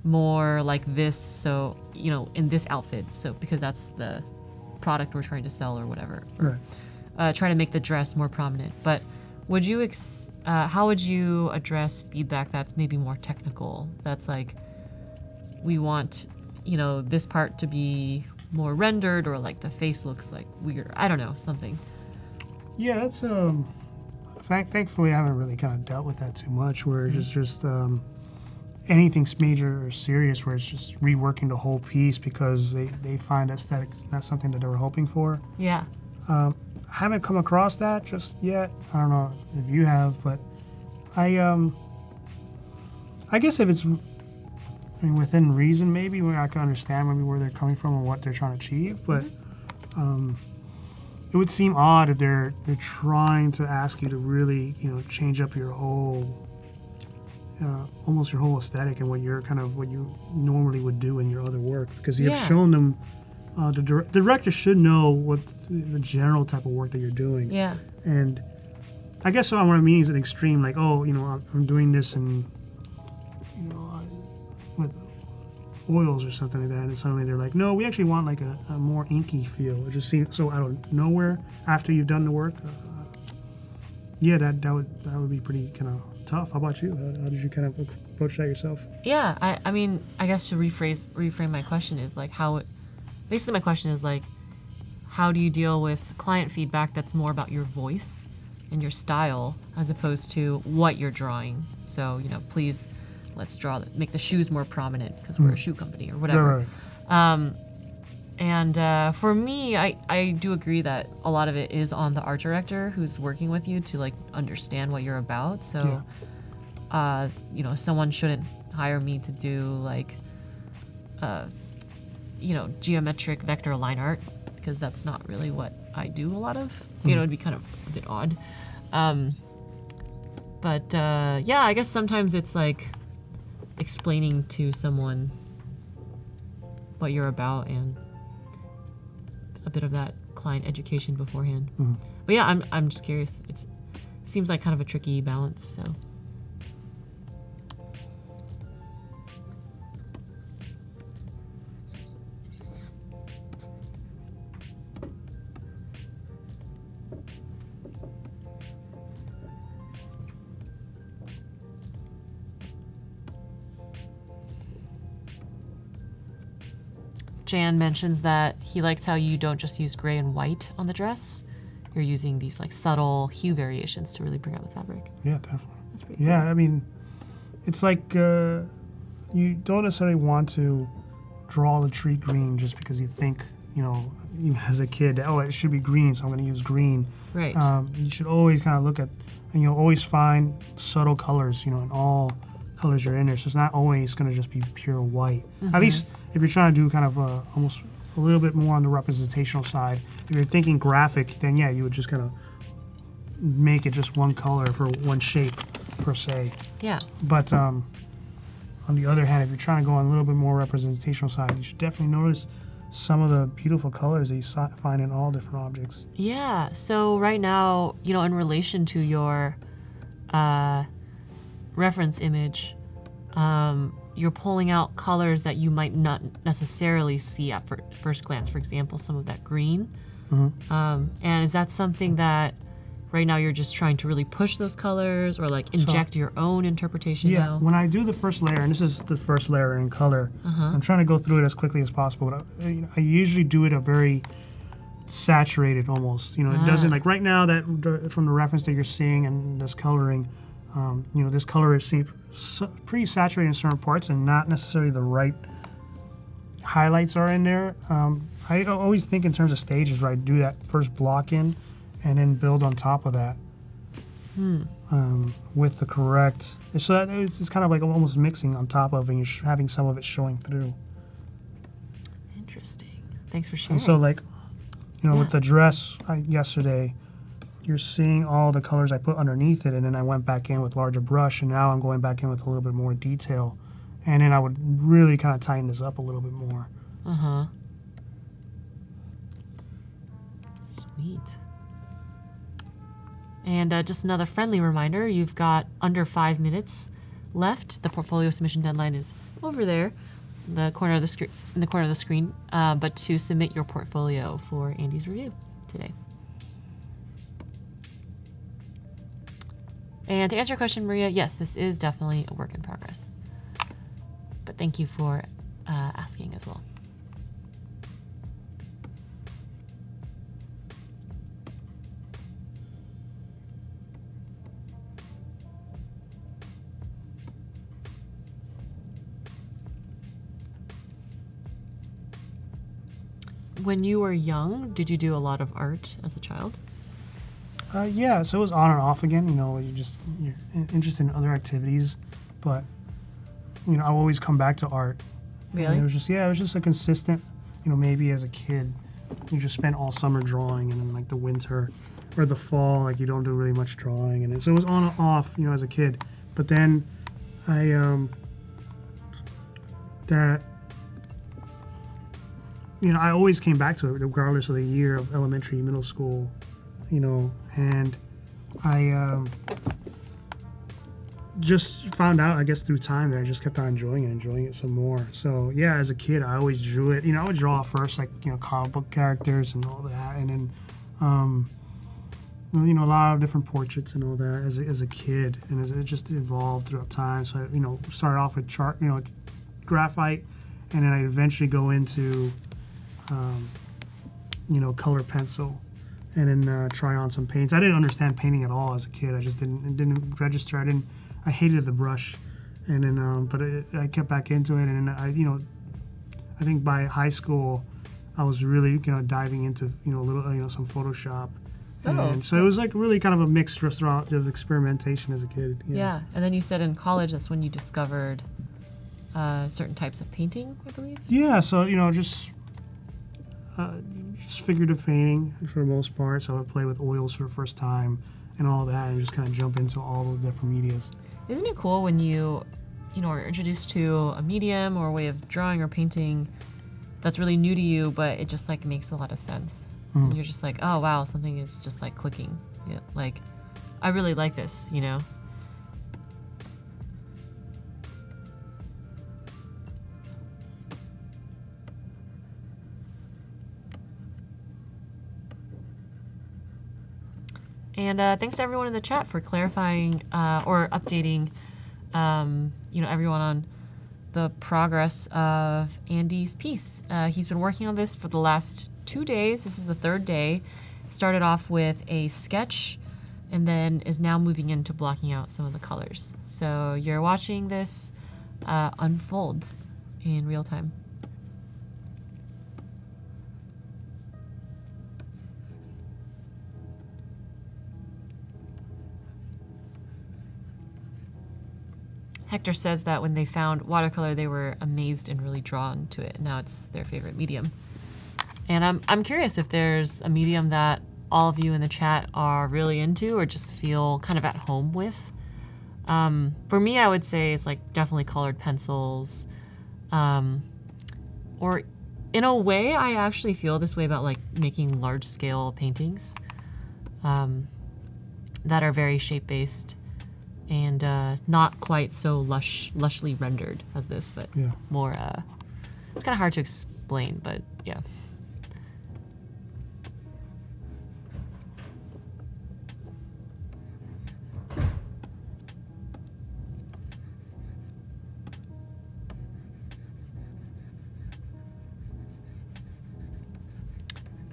more like this? So, you know, in this outfit. So because that's the product we're trying to sell or whatever. Right. Try to make the dress more prominent. But would you, how would you address feedback that's maybe more technical? That's like, we want, you know, this part to be more rendered, or like the face looks like weird. I don't know, something. Yeah, that's thankfully, I haven't really kind of dealt with that too much, where it's just anything's major or serious, where it's just reworking the whole piece because they find aesthetic not something that they were hoping for. Yeah. I haven't come across that just yet. I don't know if you have, but I guess if it's within reason, maybe where I can understand maybe where they're coming from and what they're trying to achieve, but it would seem odd if they're trying to ask you to really change up your whole almost your whole aesthetic and what you normally would do in your other work, because you have shown them. The director should know what the general type of work that you're doing. Yeah. And I guess what I mean is an extreme, like, I'm doing this and with oils or something like that, and suddenly they're like, no, we actually want like a more inky feel. It just seems so out of nowhere after you've done the work. That would be pretty kind of tough. How about you? How did you kind of approach that yourself? Yeah, I mean, I guess to reframe my question is like basically my question is like, how do you deal with client feedback that's more about your voice and your style as opposed to what you're drawing? So, please let's make the shoes more prominent because we're a shoe company or whatever. Right. For me, I do agree that a lot of it is on the art director who's working with you to like understand what you're about. So, someone shouldn't hire me to do like, geometric vector line art, because that's not really what I do a lot of. It'd be kind of a bit odd. I guess sometimes it's like explaining to someone what you're about and a bit of that client education beforehand. But yeah, I'm just curious. It seems like kind of a tricky balance. So. Jan mentions that he likes how you don't just use gray and white on the dress. You're using these like subtle hue variations to really bring out the fabric. Yeah, definitely. That's pretty cool. Yeah, I mean, it's like you don't necessarily want to draw the tree green just because you think, you as a kid, it should be green, so I'm going to use green. Right. You should always kind of look at, and you'll always find subtle colors, in all colors you're in there. So it's not always going to just be pure white. At least if you're trying to do kind of almost a little bit more on the representational side. If you're thinking graphic, then yeah, you would just kind of make it just one color for one shape per se. Yeah. But on the other hand, if you're trying to go on a little bit more representational side, you should definitely notice some of the beautiful colors that you find in all different objects. Yeah. So right now, in relation to your reference image, you're pulling out colors that you might not necessarily see at first glance. For example, some of that green. And is that something that right now you're just trying to really push those colors or like inject your own interpretation now? When I do the first layer, and this is the first layer in color, I'm trying to go through it as quickly as possible. But I usually do it a very saturated almost. It doesn't, like right now that from the reference that you're seeing and this coloring, this color is pretty saturated in certain parts and not necessarily the right highlights are in there. I always think in terms of stages where I do that first block in and then build on top of that with the correct. So that it's kind of like almost mixing on top of, and you're having some of it showing through. Interesting. Thanks for sharing. And so like, with the dress yesterday, you're seeing all the colors I put underneath it, and then I went back in with larger brush, and now I'm going back in with a little bit more detail. And then I would really kind of tighten this up a little bit more. Sweet. And just another friendly reminder, you've got under 5 minutes left. The portfolio submission deadline is over there, in the corner of the screen, but to submit your portfolio for Andy's review today. And to answer your question, Maria, yes, this is definitely a work in progress. But thank you for asking as well. When you were young, did you do a lot of art as a child? Yeah, so it was on and off again. You know, you're interested in other activities, but you know, I always come back to art. Really? And it was just a consistent. You know, maybe as a kid, you just spend all summer drawing, and then like the winter or the fall, like you don't do really much drawing, and so it was on and off. You know, as a kid, but then I I always came back to it regardless of the year of elementary, middle school, you know, and I just found out, I guess, through time that I just kept on enjoying it some more. So yeah, as a kid, I always drew it. You know, I would draw first, like, you know, comic book characters and all that, and then you know, a lot of different portraits and all that as a kid, and as it just evolved throughout time. So I, you know, started off with graphite, and then I eventually go into you know, color pencil, and then try on some paints. I didn't understand painting at all as a kid. I just didn't register. I hated the brush, and then but I kept back into it, and then I think by high school I was really, you know, diving into, you know, some Photoshop. And so it was like really kind of a mixed restaurant of experimentation as a kid. Yeah, and then you said in college that's when you discovered certain types of painting, I believe. Yeah, so you know, just figurative painting for the most part. So I would play with oils for the first time and all that, and just kind of jump into all the different medias. Isn't it cool when you know, are introduced to a medium or a way of drawing or painting that's really new to you, but it just like makes a lot of sense. And you're just like, oh wow, something is just like clicking. Yeah, like I really like this, you know. And thanks to everyone in the chat for clarifying or updating, you know, everyone on the progress of Andy's piece. He's been working on this for the last 2 days. This is the 3rd day. Started off with a sketch and then is now moving into blocking out some of the colors. So you're watching this unfold in real time. Hector says that when they found watercolor, they were amazed and really drawn to it. Now it's their favorite medium. And I'm curious if there's a medium that all of you in the chat are really into or just feel kind of at home with. For me, I would say it's like definitely colored pencils. Or in a way, I actually feel this way about like making large scale paintings that are very shape-based and not quite so lushly rendered as this, but yeah, more, it's kind of hard to explain, but yeah.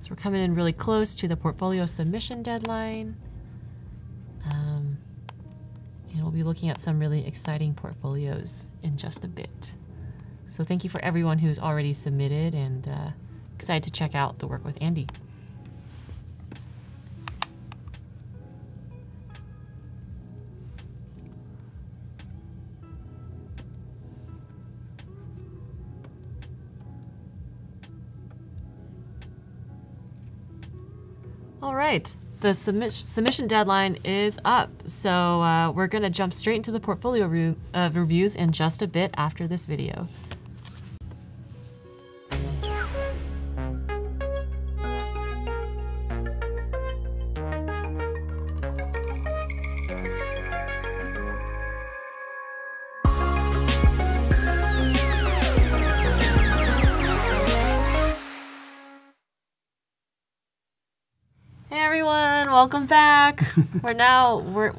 We're coming in really close to the portfolio submission deadline. And we'll be looking at some really exciting portfolios in just a bit. So thank you for everyone who's already submitted, and excited to check out the work with Andy. All right, the submission deadline is up, so we're going to jump straight into the portfolio reviews in just a bit after this video. Welcome back.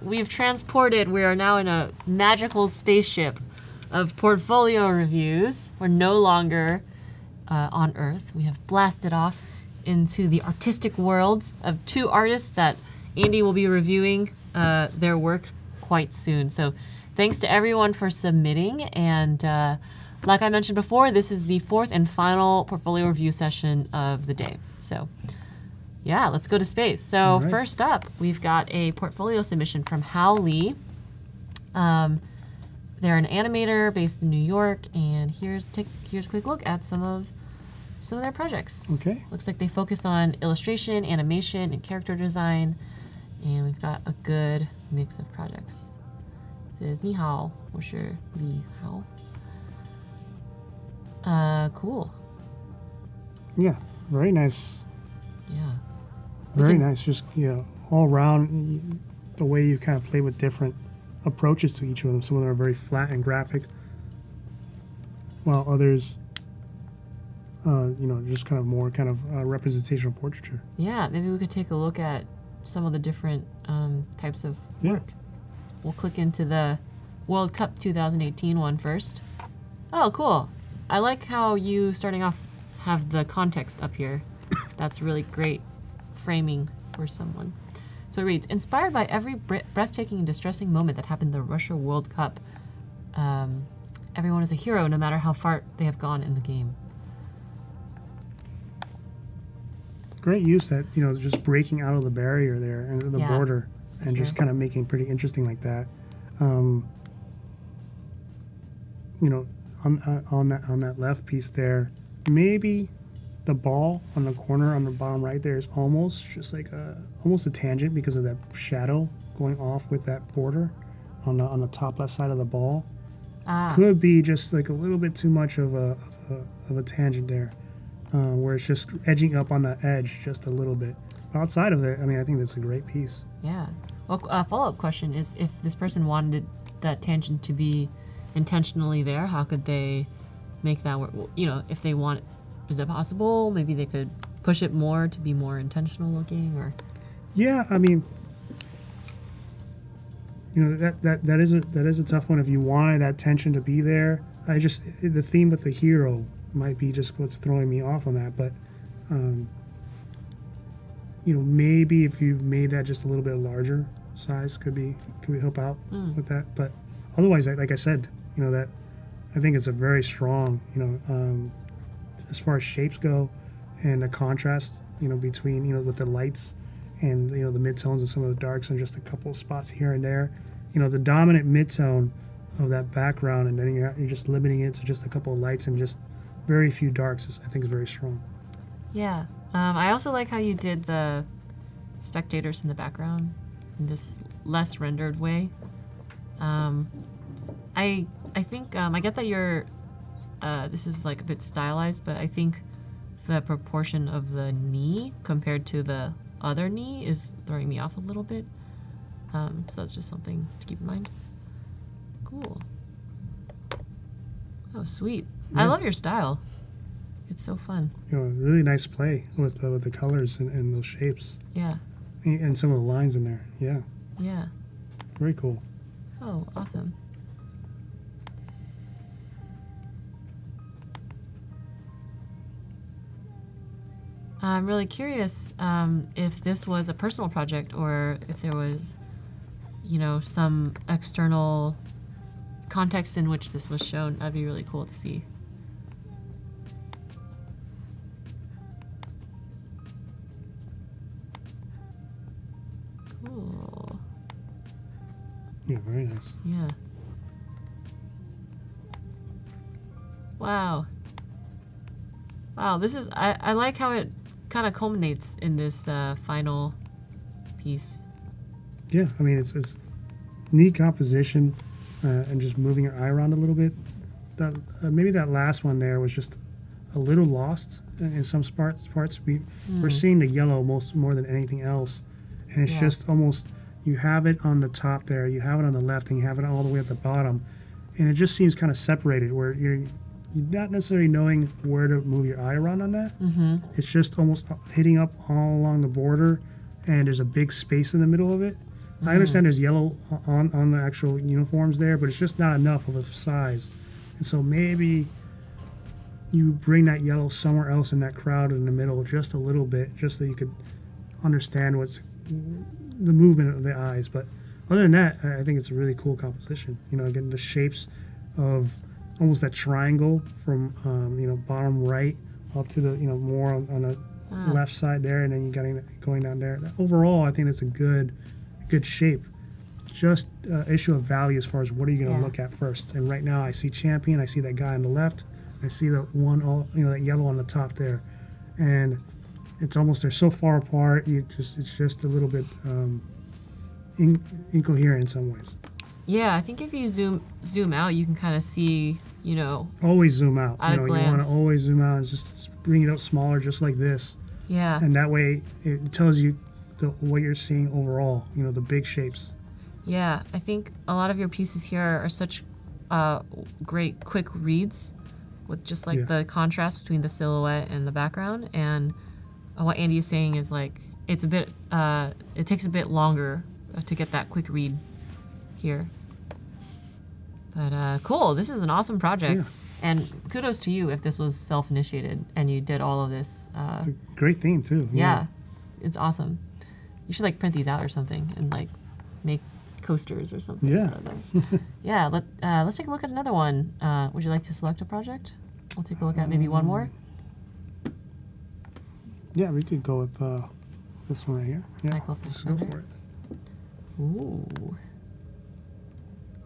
We've transported. We are now in a magical spaceship of portfolio reviews. We're no longer on Earth. We have blasted off into the artistic worlds of 2 artists that Andy will be reviewing their work quite soon. So thanks to everyone for submitting, and like I mentioned before, this is the fourth and final portfolio review session of the day. So yeah, let's go to space. So first up, we've got a portfolio submission from Hal Lee. They're an animator based in New York, and here's a quick look at some of their projects. Okay. Looks like they focus on illustration, animation, and character design, and we've got a good mix of projects. It says Ni hao, 我是李好. Cool. Yeah, very nice. Yeah. Very nice. Just, all around, the way you kind of play with different approaches to each of them. Some of them are very flat and graphic, while others, just kind of more kind of representational portraiture. Yeah, maybe we could take a look at some of the different types of work. We'll click into the World Cup 2018 one first. Oh, cool. I like how you, starting off, have the context up here. That's really great framing for someone. So it reads, inspired by every breathtaking and distressing moment that happened in the Russia World Cup, everyone is a hero no matter how far they have gone in the game. Great use that, just breaking out of the barrier there and the border and just kind of making it pretty interesting like that. On that left piece there, maybe the ball on the corner on the bottom right there is almost just like almost a tangent because of that shadow going off with that border on the top left side of the ball. Could be just like a little bit too much of a tangent there, where it's just edging up on the edge just a little bit. Outside of it, I mean, I think that's a great piece. Yeah. Well, a follow-up question is, if this person wanted that tangent to be intentionally there, how could they make that work? If they want, is that possible? Maybe they could push it more to be more intentional looking, or? Yeah, I mean, that is a tough one. If you wanted that tension to be there, the theme with the hero might be just what's throwing me off on that. But maybe if you made that just a little bit larger size, could help out with that. But otherwise, like I said, that I think it's a very strong, as far as shapes go, and the contrast, between, with the lights and, the midtones and some of the darks and just a couple of spots here and there. The dominant midtone of that background, and then you're just limiting it to just a couple of lights and just very few darks, I think is very strong. Yeah. I also like how you did the spectators in the background in this less rendered way. I think I get that you're this is like a bit stylized, but I think the proportion of the knee compared to the other knee is throwing me off a little bit. So that's just something to keep in mind. Cool. Oh, sweet. Yeah. I love your style. It's so fun. Really nice play with the colors and those shapes. Yeah. And some of the lines in there. Yeah. Yeah. Very cool. Oh, awesome. I'm really curious if this was a personal project or if there was, some external context in which this was shown. That'd be really cool to see. Cool. Yeah, very nice. Yeah. Wow. Wow, this is, I like how it kind of culminates in this final piece. Yeah, I mean, it's neat composition and just moving your eye around a little bit. That maybe that last one there was just a little lost in some parts. We're seeing the yellow more than anything else, and it's just almost, you have it on the top there, you have it on the left, and you have it all the way at the bottom, and it just seems kind of separated where you're not necessarily knowing where to move your eye around on that. Mm-hmm. It's just almost hitting up all along the border, and there's a big space in the middle of it. I understand there's yellow on the actual uniforms there, but it's just not enough of a size. And so maybe you bring that yellow somewhere else in that crowd in the middle just a little bit, just so you could understand what's the movement of the eyes. But other than that, I think it's a really cool composition. Again, the shapes of almost that triangle from bottom right up to the more on the left side there, and then you got going down there. Overall, I think that's a good shape. Just issue of value as far as what are you going to look at first. And right now I see champion, I see that guy on the left, I see the one that yellow on the top there, and it's almost they're so far apart. It's just a little bit incoherent in some ways. Yeah, I think if you zoom out, you can kind of see, always zoom out. At a glance. You want to always zoom out and just bring it out smaller, just like this. Yeah. And that way it tells you what you're seeing overall. The big shapes. Yeah, I think a lot of your pieces here are such great quick reads with just like the contrast between the silhouette and the background. And what Andy is saying is like it's a bit it takes a bit longer to get that quick read here. But cool, this is an awesome project. Yeah. And kudos to you if this was self-initiated and you did all of this. It's a great theme too. Yeah, it's awesome. You should like print these out or something and like make coasters or something. Yeah. Yeah. Let's take a look at another one. Would you like to select a project? We'll take a look at maybe one more. Yeah, we could go with this one right here. Yeah, let's go for it. Ooh.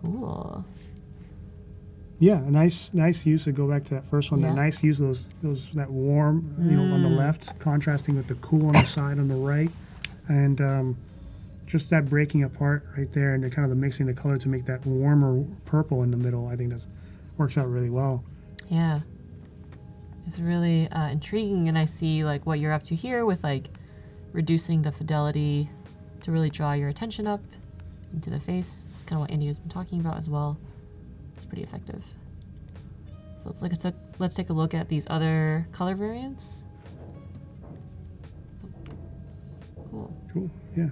Cool. Yeah, a nice use to go back to that first one. Yeah. That nice use of that warm, on the left, contrasting with the cool on the side on the right, and just that breaking apart right there, and kind of the mixing the color to make that warmer purple in the middle. I think that works out really well. Yeah, it's really intriguing, and I see like what you're up to here with like reducing the fidelity to really draw your attention up into the face. It's kind of what Andy has been talking about as well. It's pretty effective. So let's take a look at these other color variants. Cool. Cool. Yeah.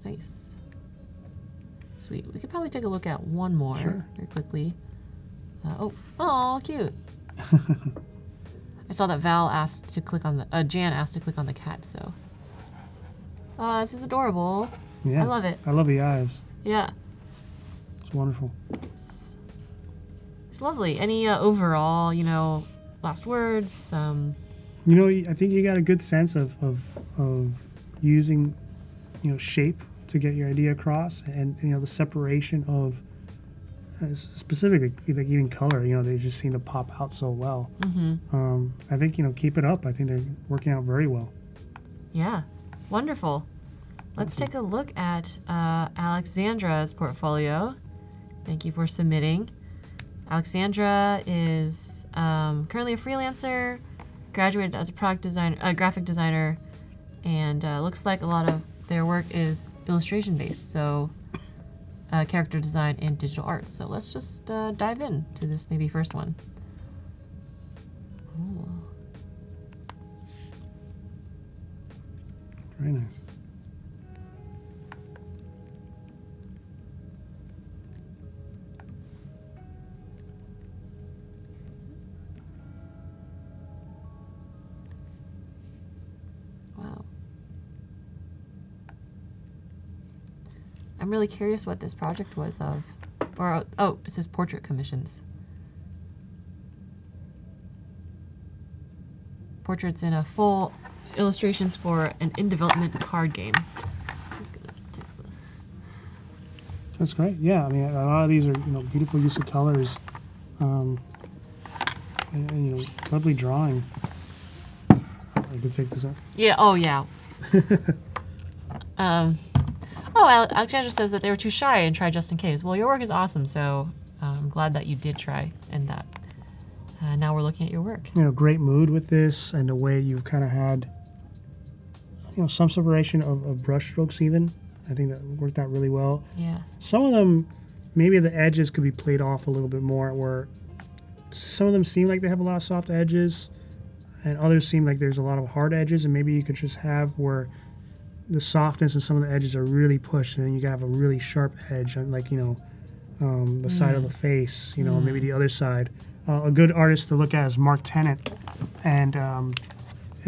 Nice. Sweet. We could probably take a look at one more very quickly. Oh, cute. I saw that Val asked to click on the Jan asked to click on the cat. So. This is adorable. Yeah. I love it. I love the eyes. Yeah. It's wonderful. It's lovely. Any overall, last words? I think you got a good sense of using, shape to get your idea across, and the separation of specifically like even color. They just seem to pop out so well. Mm-hmm. I think keep it up. I think they're working out very well. Yeah. Wonderful. Let's take a look at Alexandra's portfolio. Thank you for submitting. Alexandra is currently a freelancer, graduated as a graphic designer, and looks like a lot of their work is illustration based, so character design and digital art. So let's just dive into this maybe first one. Cool. Very nice. Wow. I'm really curious what this project was of. Or, oh, it says portrait commissions. Portraits in a full illustrations for an in-development card game. That's great. Yeah, I mean, a lot of these are beautiful use of colors, and lovely drawing. I could take this out. Yeah. Oh yeah. Alexandra says that they were too shy and tried just in case. Well, your work is awesome, so I'm glad that you did try, and that now we're looking at your work. Great mood with this, and the way you've kind of had some separation of brush strokes even. I think that worked out really well. Yeah. Some of them, maybe the edges could be played off a little bit more, where some of them seem like they have a lot of soft edges, and others seem like there's a lot of hard edges, and maybe you could just have where the softness and some of the edges are really pushed, and then you can have a really sharp edge, like, the side of the face, maybe the other side. A good artist to look at is Mark Tennant, and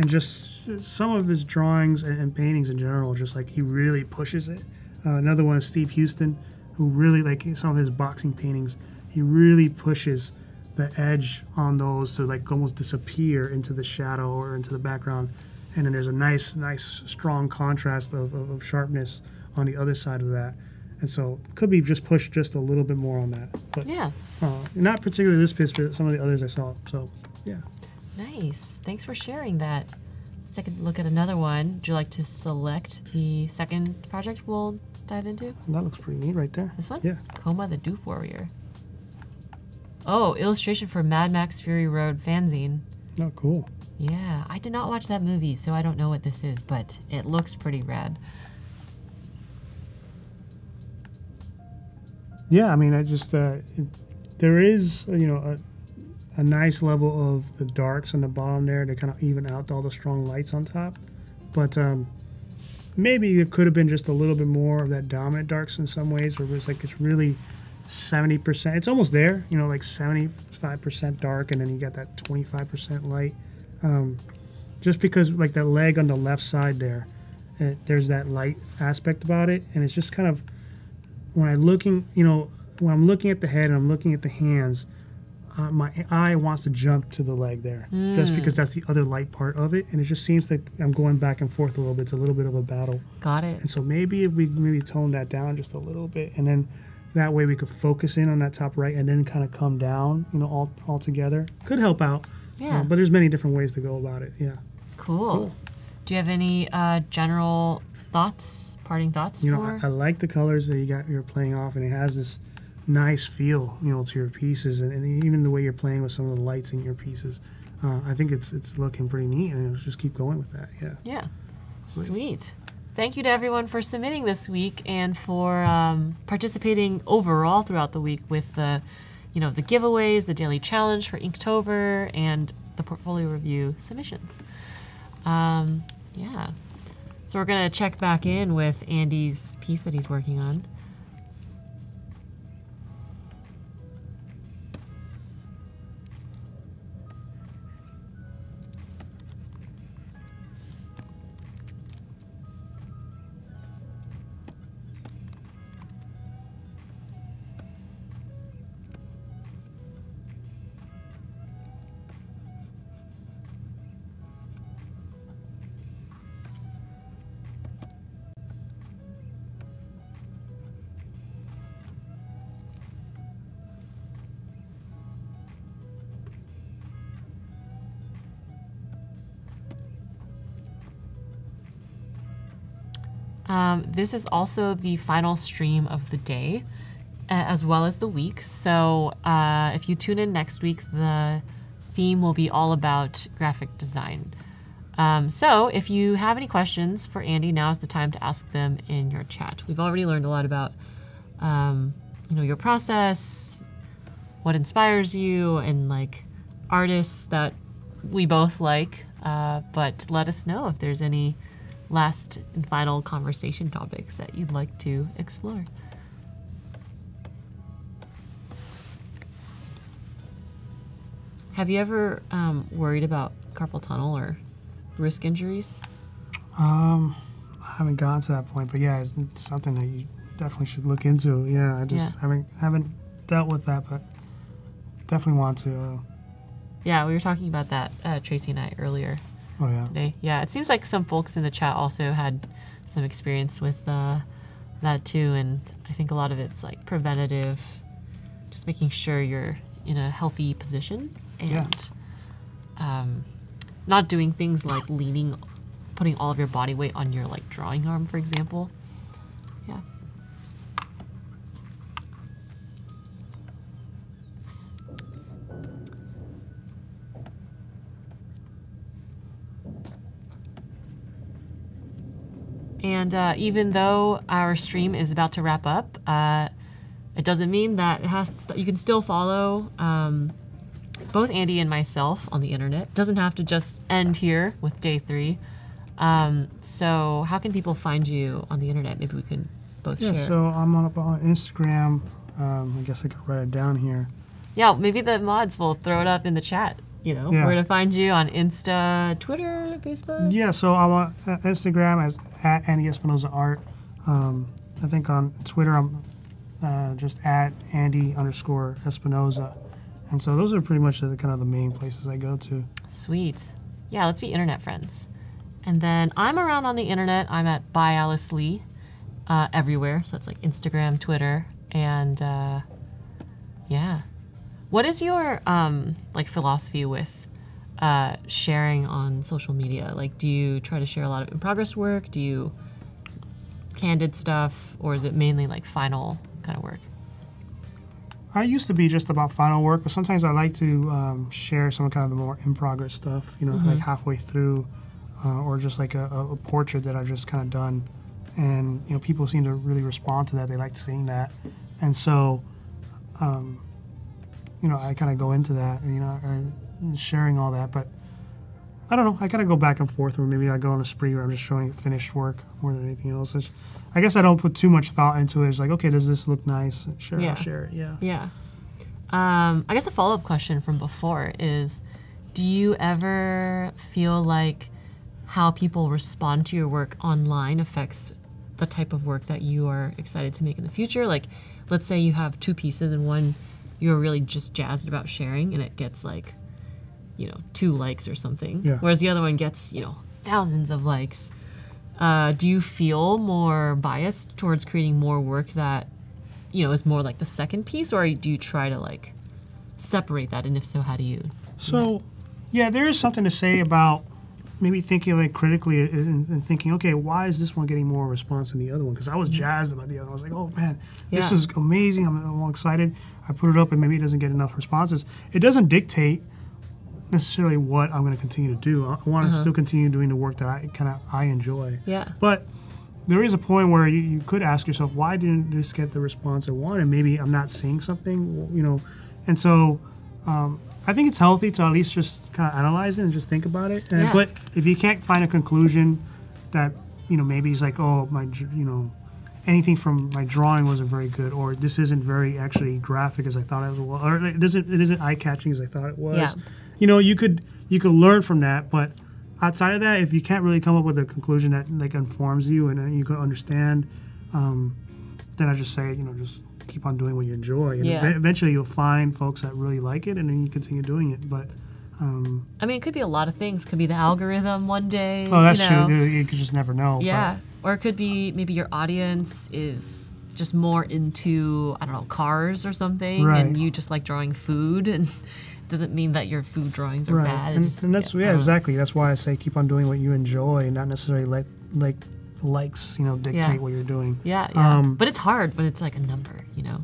just some of his drawings and paintings in general, just like he really pushes it. Another one is Steve Houston. who really, like some of his boxing paintings, he really pushes the edge on those to like almost disappear into the shadow or into the background. And then there's a nice strong contrast of sharpness on the other side of that. And so could be just pushed just a little bit more on that. But Yeah. not particularly this piece, but some of the others I saw. So, yeah. Nice. Thanks for sharing that. Let's take a look at another one. Would you like to select the second project we'll dive into? That looks pretty neat right there. This one? Yeah. Coma the Doof Warrior. Oh, illustration for Mad Max Fury Road fanzine. Oh, cool. Yeah, I did not watch that movie, so I don't know what this is, but it looks pretty rad. Yeah, I mean, I just there is a nice level of the darks on the bottom there to kind of even out all the strong lights on top, but maybe it could have been just a little bit more of that dominant darks in some ways, where it's like it's really 70%. It's almost there, like 75% dark, and then you got that 25% light. Just because like that leg on the left side there, there's that light aspect about it, and it's just kind of when I'm looking at the head and I'm looking at the hands, my eye wants to jump to the leg there, just because that's the other light part of it, and it just seems like I'm going back and forth a little bit. It's a little bit of a battle. Got it. And so maybe if we maybe tone that down just a little bit, and then that way we could focus in on that top right and then kind of come down, all together. Could help out. Yeah. But there's many different ways to go about it. Yeah. Cool. Do you have any general thoughts, parting thoughts for? I like the colors that you're playing off, and it has this nice feel, to your pieces, and even the way you're playing with some of the lights in your pieces. I think it's looking pretty neat, and let's just keep going with that. Yeah. Yeah. Sweet. Thank you to everyone for submitting this week and for participating overall throughout the week with the giveaways, the daily challenge for Inktober, and the portfolio review submissions. Yeah. So we're going to check back in with Andy's piece that he's working on. This is also the final stream of the day, as well as the week. So if you tune in next week, the theme will be all about graphic design. So if you have any questions for Andy, now is the time to ask them in your chat. We've already learned a lot about your process, what inspires you, and like artists that we both like. But let us know if there's any last and final conversation topics that you'd like to explore. Have you ever worried about carpal tunnel or wrist injuries? I haven't gotten to that point, but yeah, it's something that you definitely should look into. Yeah, I just haven't dealt with that, but definitely want to. Yeah, we were talking about that, Tracy and I, earlier. Oh, yeah. Today. Yeah, it seems like some folks in the chat also had some experience with that too, and I think a lot of it's like preventative, just making sure you're in a healthy position and not doing things like putting all of your body weight on your like drawing arm, for example. Yeah. And even though our stream is about to wrap up, it doesn't mean that you can still follow both Andy and myself on the internet. It doesn't have to just end here with day 3. So how can people find you on the internet? Maybe we can both share. Yeah, so I'm on Instagram. I guess I could write it down here. Yeah, maybe the mods will throw it up in the chat. Where to find you on Insta, Twitter, Facebook? Yeah, so I'm on Instagram as @Andy Espinoza Art. I think on Twitter I'm just at Andy_Espinoza. And so those are pretty much the kind of the main places I go to. Sweet. Yeah, let's be internet friends. And then I'm around on the internet. I'm at by Alice Lee everywhere. So that's like Instagram, Twitter, and yeah. What is your like philosophy with sharing on social media? Like, do you try to share a lot of in progress work? Do you candid stuff, or is it mainly like final kind of work? I used to be just about final work, but sometimes I like to share some kind of the more in progress stuff, you know, like halfway through, or just like a portrait that I've just kind of done. And, you know, people seem to really respond to that. They like seeing that. And so, you know, I kind of go into that, you know, and sharing all that. But I don't know. I kind of go back and forth, or maybe I go on a spree where I'm just showing finished work more than anything else. I guess I don't put too much thought into it. It's like, okay, does this look nice? Sure, Yeah. I'll share it. Yeah. Yeah. I guess a follow-up question from before is, do you ever feel like how people respond to your work online affects the type of work that you are excited to make in the future? Like, let's say you have two pieces and one you're really just jazzed about sharing and it gets like, you know, 2 likes or something. Yeah. Whereas the other one gets, you know, thousands of likes. Do you feel more biased towards creating more work that, you know, is more like the second piece, or do you try to like separate that? And if so, how do you? So, yeah, there is something to say about maybe thinking like critically and thinking, okay, why is this one getting more response than the other one? Because I was jazzed about the other one. I was like, oh man, this is amazing. I'm all excited. I put it up and maybe it doesn't get enough responses. It doesn't dictate necessarily what I'm going to continue to do. I want to still continue doing the work that I enjoy. Yeah. But there is a point where you could ask yourself, why didn't this get the response I want? And maybe I'm not seeing something, you know. And so I think it's healthy to at least just kind of analyze it and just think about it. And, but if you can't find a conclusion that, you know, maybe it's like, oh, you know, anything from my drawing wasn't very good, or this isn't very actually graphic as I thought it was, or it isn't eye-catching as I thought it was. Yeah. You know, you could learn from that, but outside of that, if you can't really come up with a conclusion that like informs you and you can understand, then I just say, you know, just keep on doing what you enjoy, and eventually you'll find folks that really like it, and then you continue doing it. But I mean, it could be a lot of things. It could be the algorithm one day. Oh, that's you know. true. You could just never know. Yeah, or it could be maybe your audience is just more into, I don't know, cars or something, Right. and you just like drawing food, and it doesn't mean that your food drawings are Right. bad. And, It's just, and that's exactly. That's why I say keep on doing what you enjoy, and not necessarily let likes, you know, dictate what you're doing. Yeah. But it's hard when it's like a number, you know.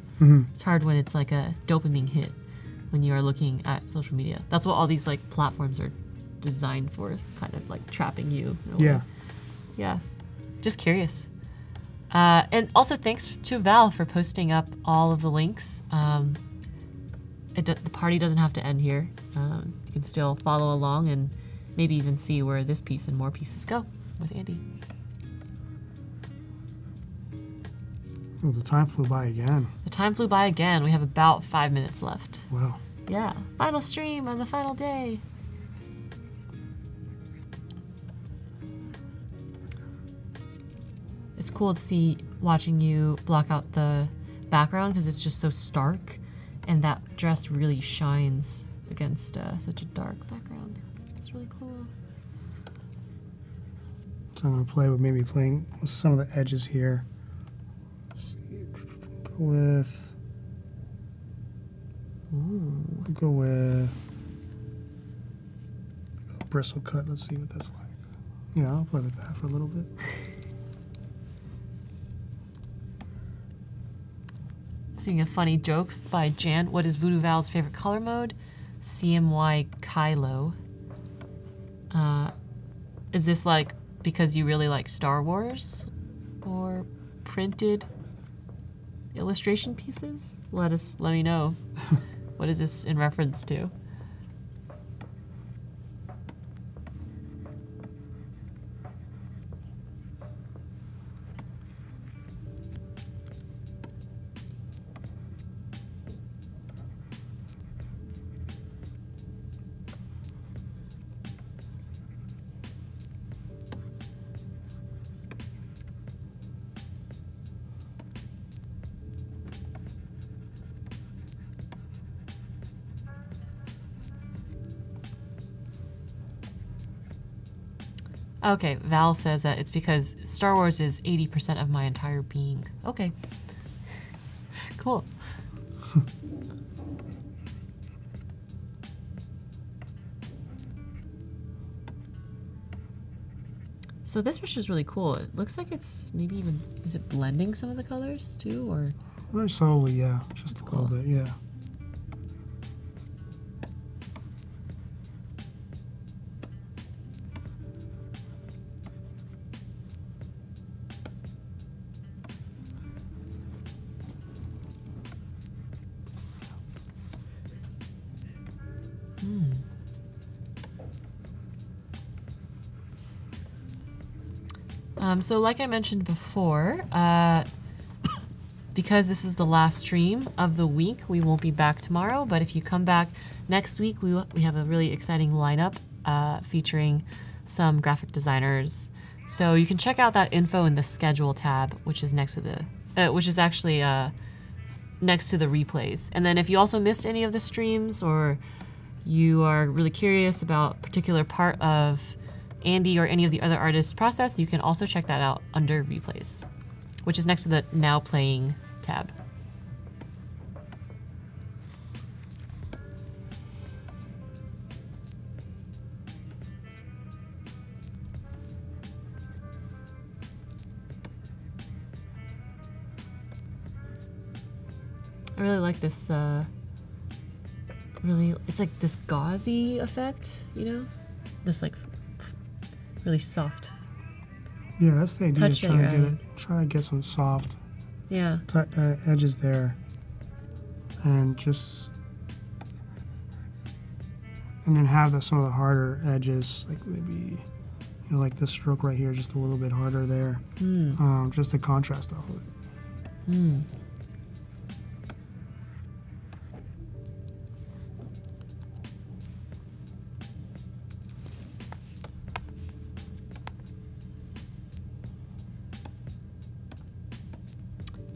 It's hard when it's like a dopamine hit when you are looking at social media. That's what all these like platforms are designed for, kind of like trapping you in a way. Yeah. Just curious. And also thanks to Val for posting up all of the links. The party doesn't have to end here. You can still follow along and maybe even see where this piece and more pieces go with Andy. Oh, the time flew by again. The time flew by again. We have about 5 minutes left. Wow. Yeah, final stream on the final day. It's cool to see watching you block out the background because it's just so stark, and that dress really shines against such a dark background. It's really cool. So I'm going to play with maybe playing with some of the edges here. We'll go with a bristle cut. Let's see what that's like. Yeah, I'll play with that for a little bit. Seeing a funny joke by Jan. What is Voodoo Val's favorite color mode? CMY Kylo. Is this like because you really like Star Wars or printed illustration pieces? Let me know. What is this in reference to? Okay, Val says that it's because Star Wars is 80% of my entire being. Okay. Cool. So this brush is really cool. It looks like it's maybe even, is it blending some of the colors too, or? Very slowly, yeah. Just a little bit, yeah. So like I mentioned before, because this is the last stream of the week, we won't be back tomorrow, but if you come back next week, we have a really exciting lineup featuring some graphic designers. So you can check out that info in the schedule tab, which is next to the, which is actually next to the replays. And then if you also missed any of the streams, or you are really curious about a particular part of Andy or any of the other artists' process, you can also check that out under replays, which is next to the now playing tab. I really like this, it's like this gauzy effect, you know? This like really soft. Yeah, that's the idea. Touch Try to get some soft edges there, and then have some of the harder edges, like maybe like this stroke right here, just a little bit harder there, just to contrast off of it.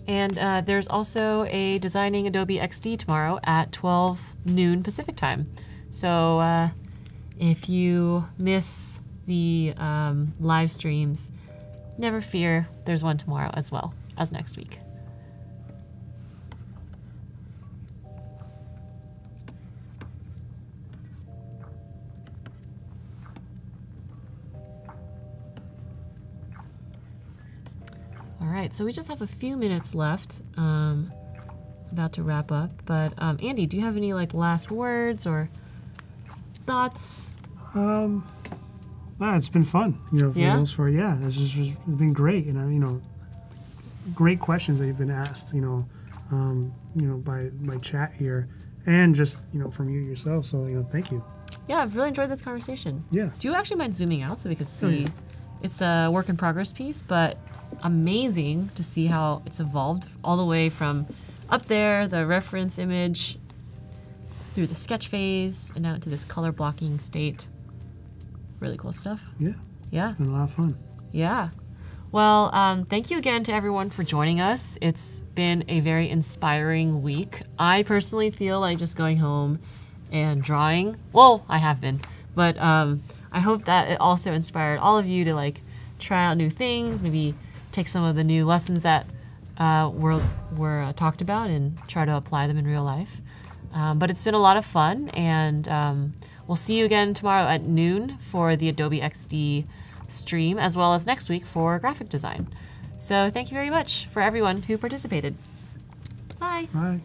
And there's also a Designing Adobe XD tomorrow at 12 noon Pacific time. So if you miss the live streams, never fear, there's one tomorrow as well as next week. All right, so we just have a few minutes left, about to wrap up, but Andy, do you have any like last words or thoughts? It's been fun, for those four. Yeah, it's been great, great questions that you've been asked, by chat here, and just from you yourself. So thank you. Yeah, I've really enjoyed this conversation. Yeah. Do you actually mind zooming out so we could see? Yeah. It's a work in progress piece, but amazing to see how it's evolved all the way from up there, the reference image, through the sketch phase, and now into this color blocking state. Really cool stuff. Yeah. Yeah. It's been a lot of fun. Yeah. Well, thank you again to everyone for joining us. It's been a very inspiring week. I personally feel like just going home and drawing. Well, I have been, but I hope that it also inspired all of you to like try out new things, maybe take some of the new lessons that were talked about and try to apply them in real life. But it's been a lot of fun, and we'll see you again tomorrow at noon for the Adobe XD stream, as well as next week for graphic design. So thank you very much for everyone who participated. Bye. Bye.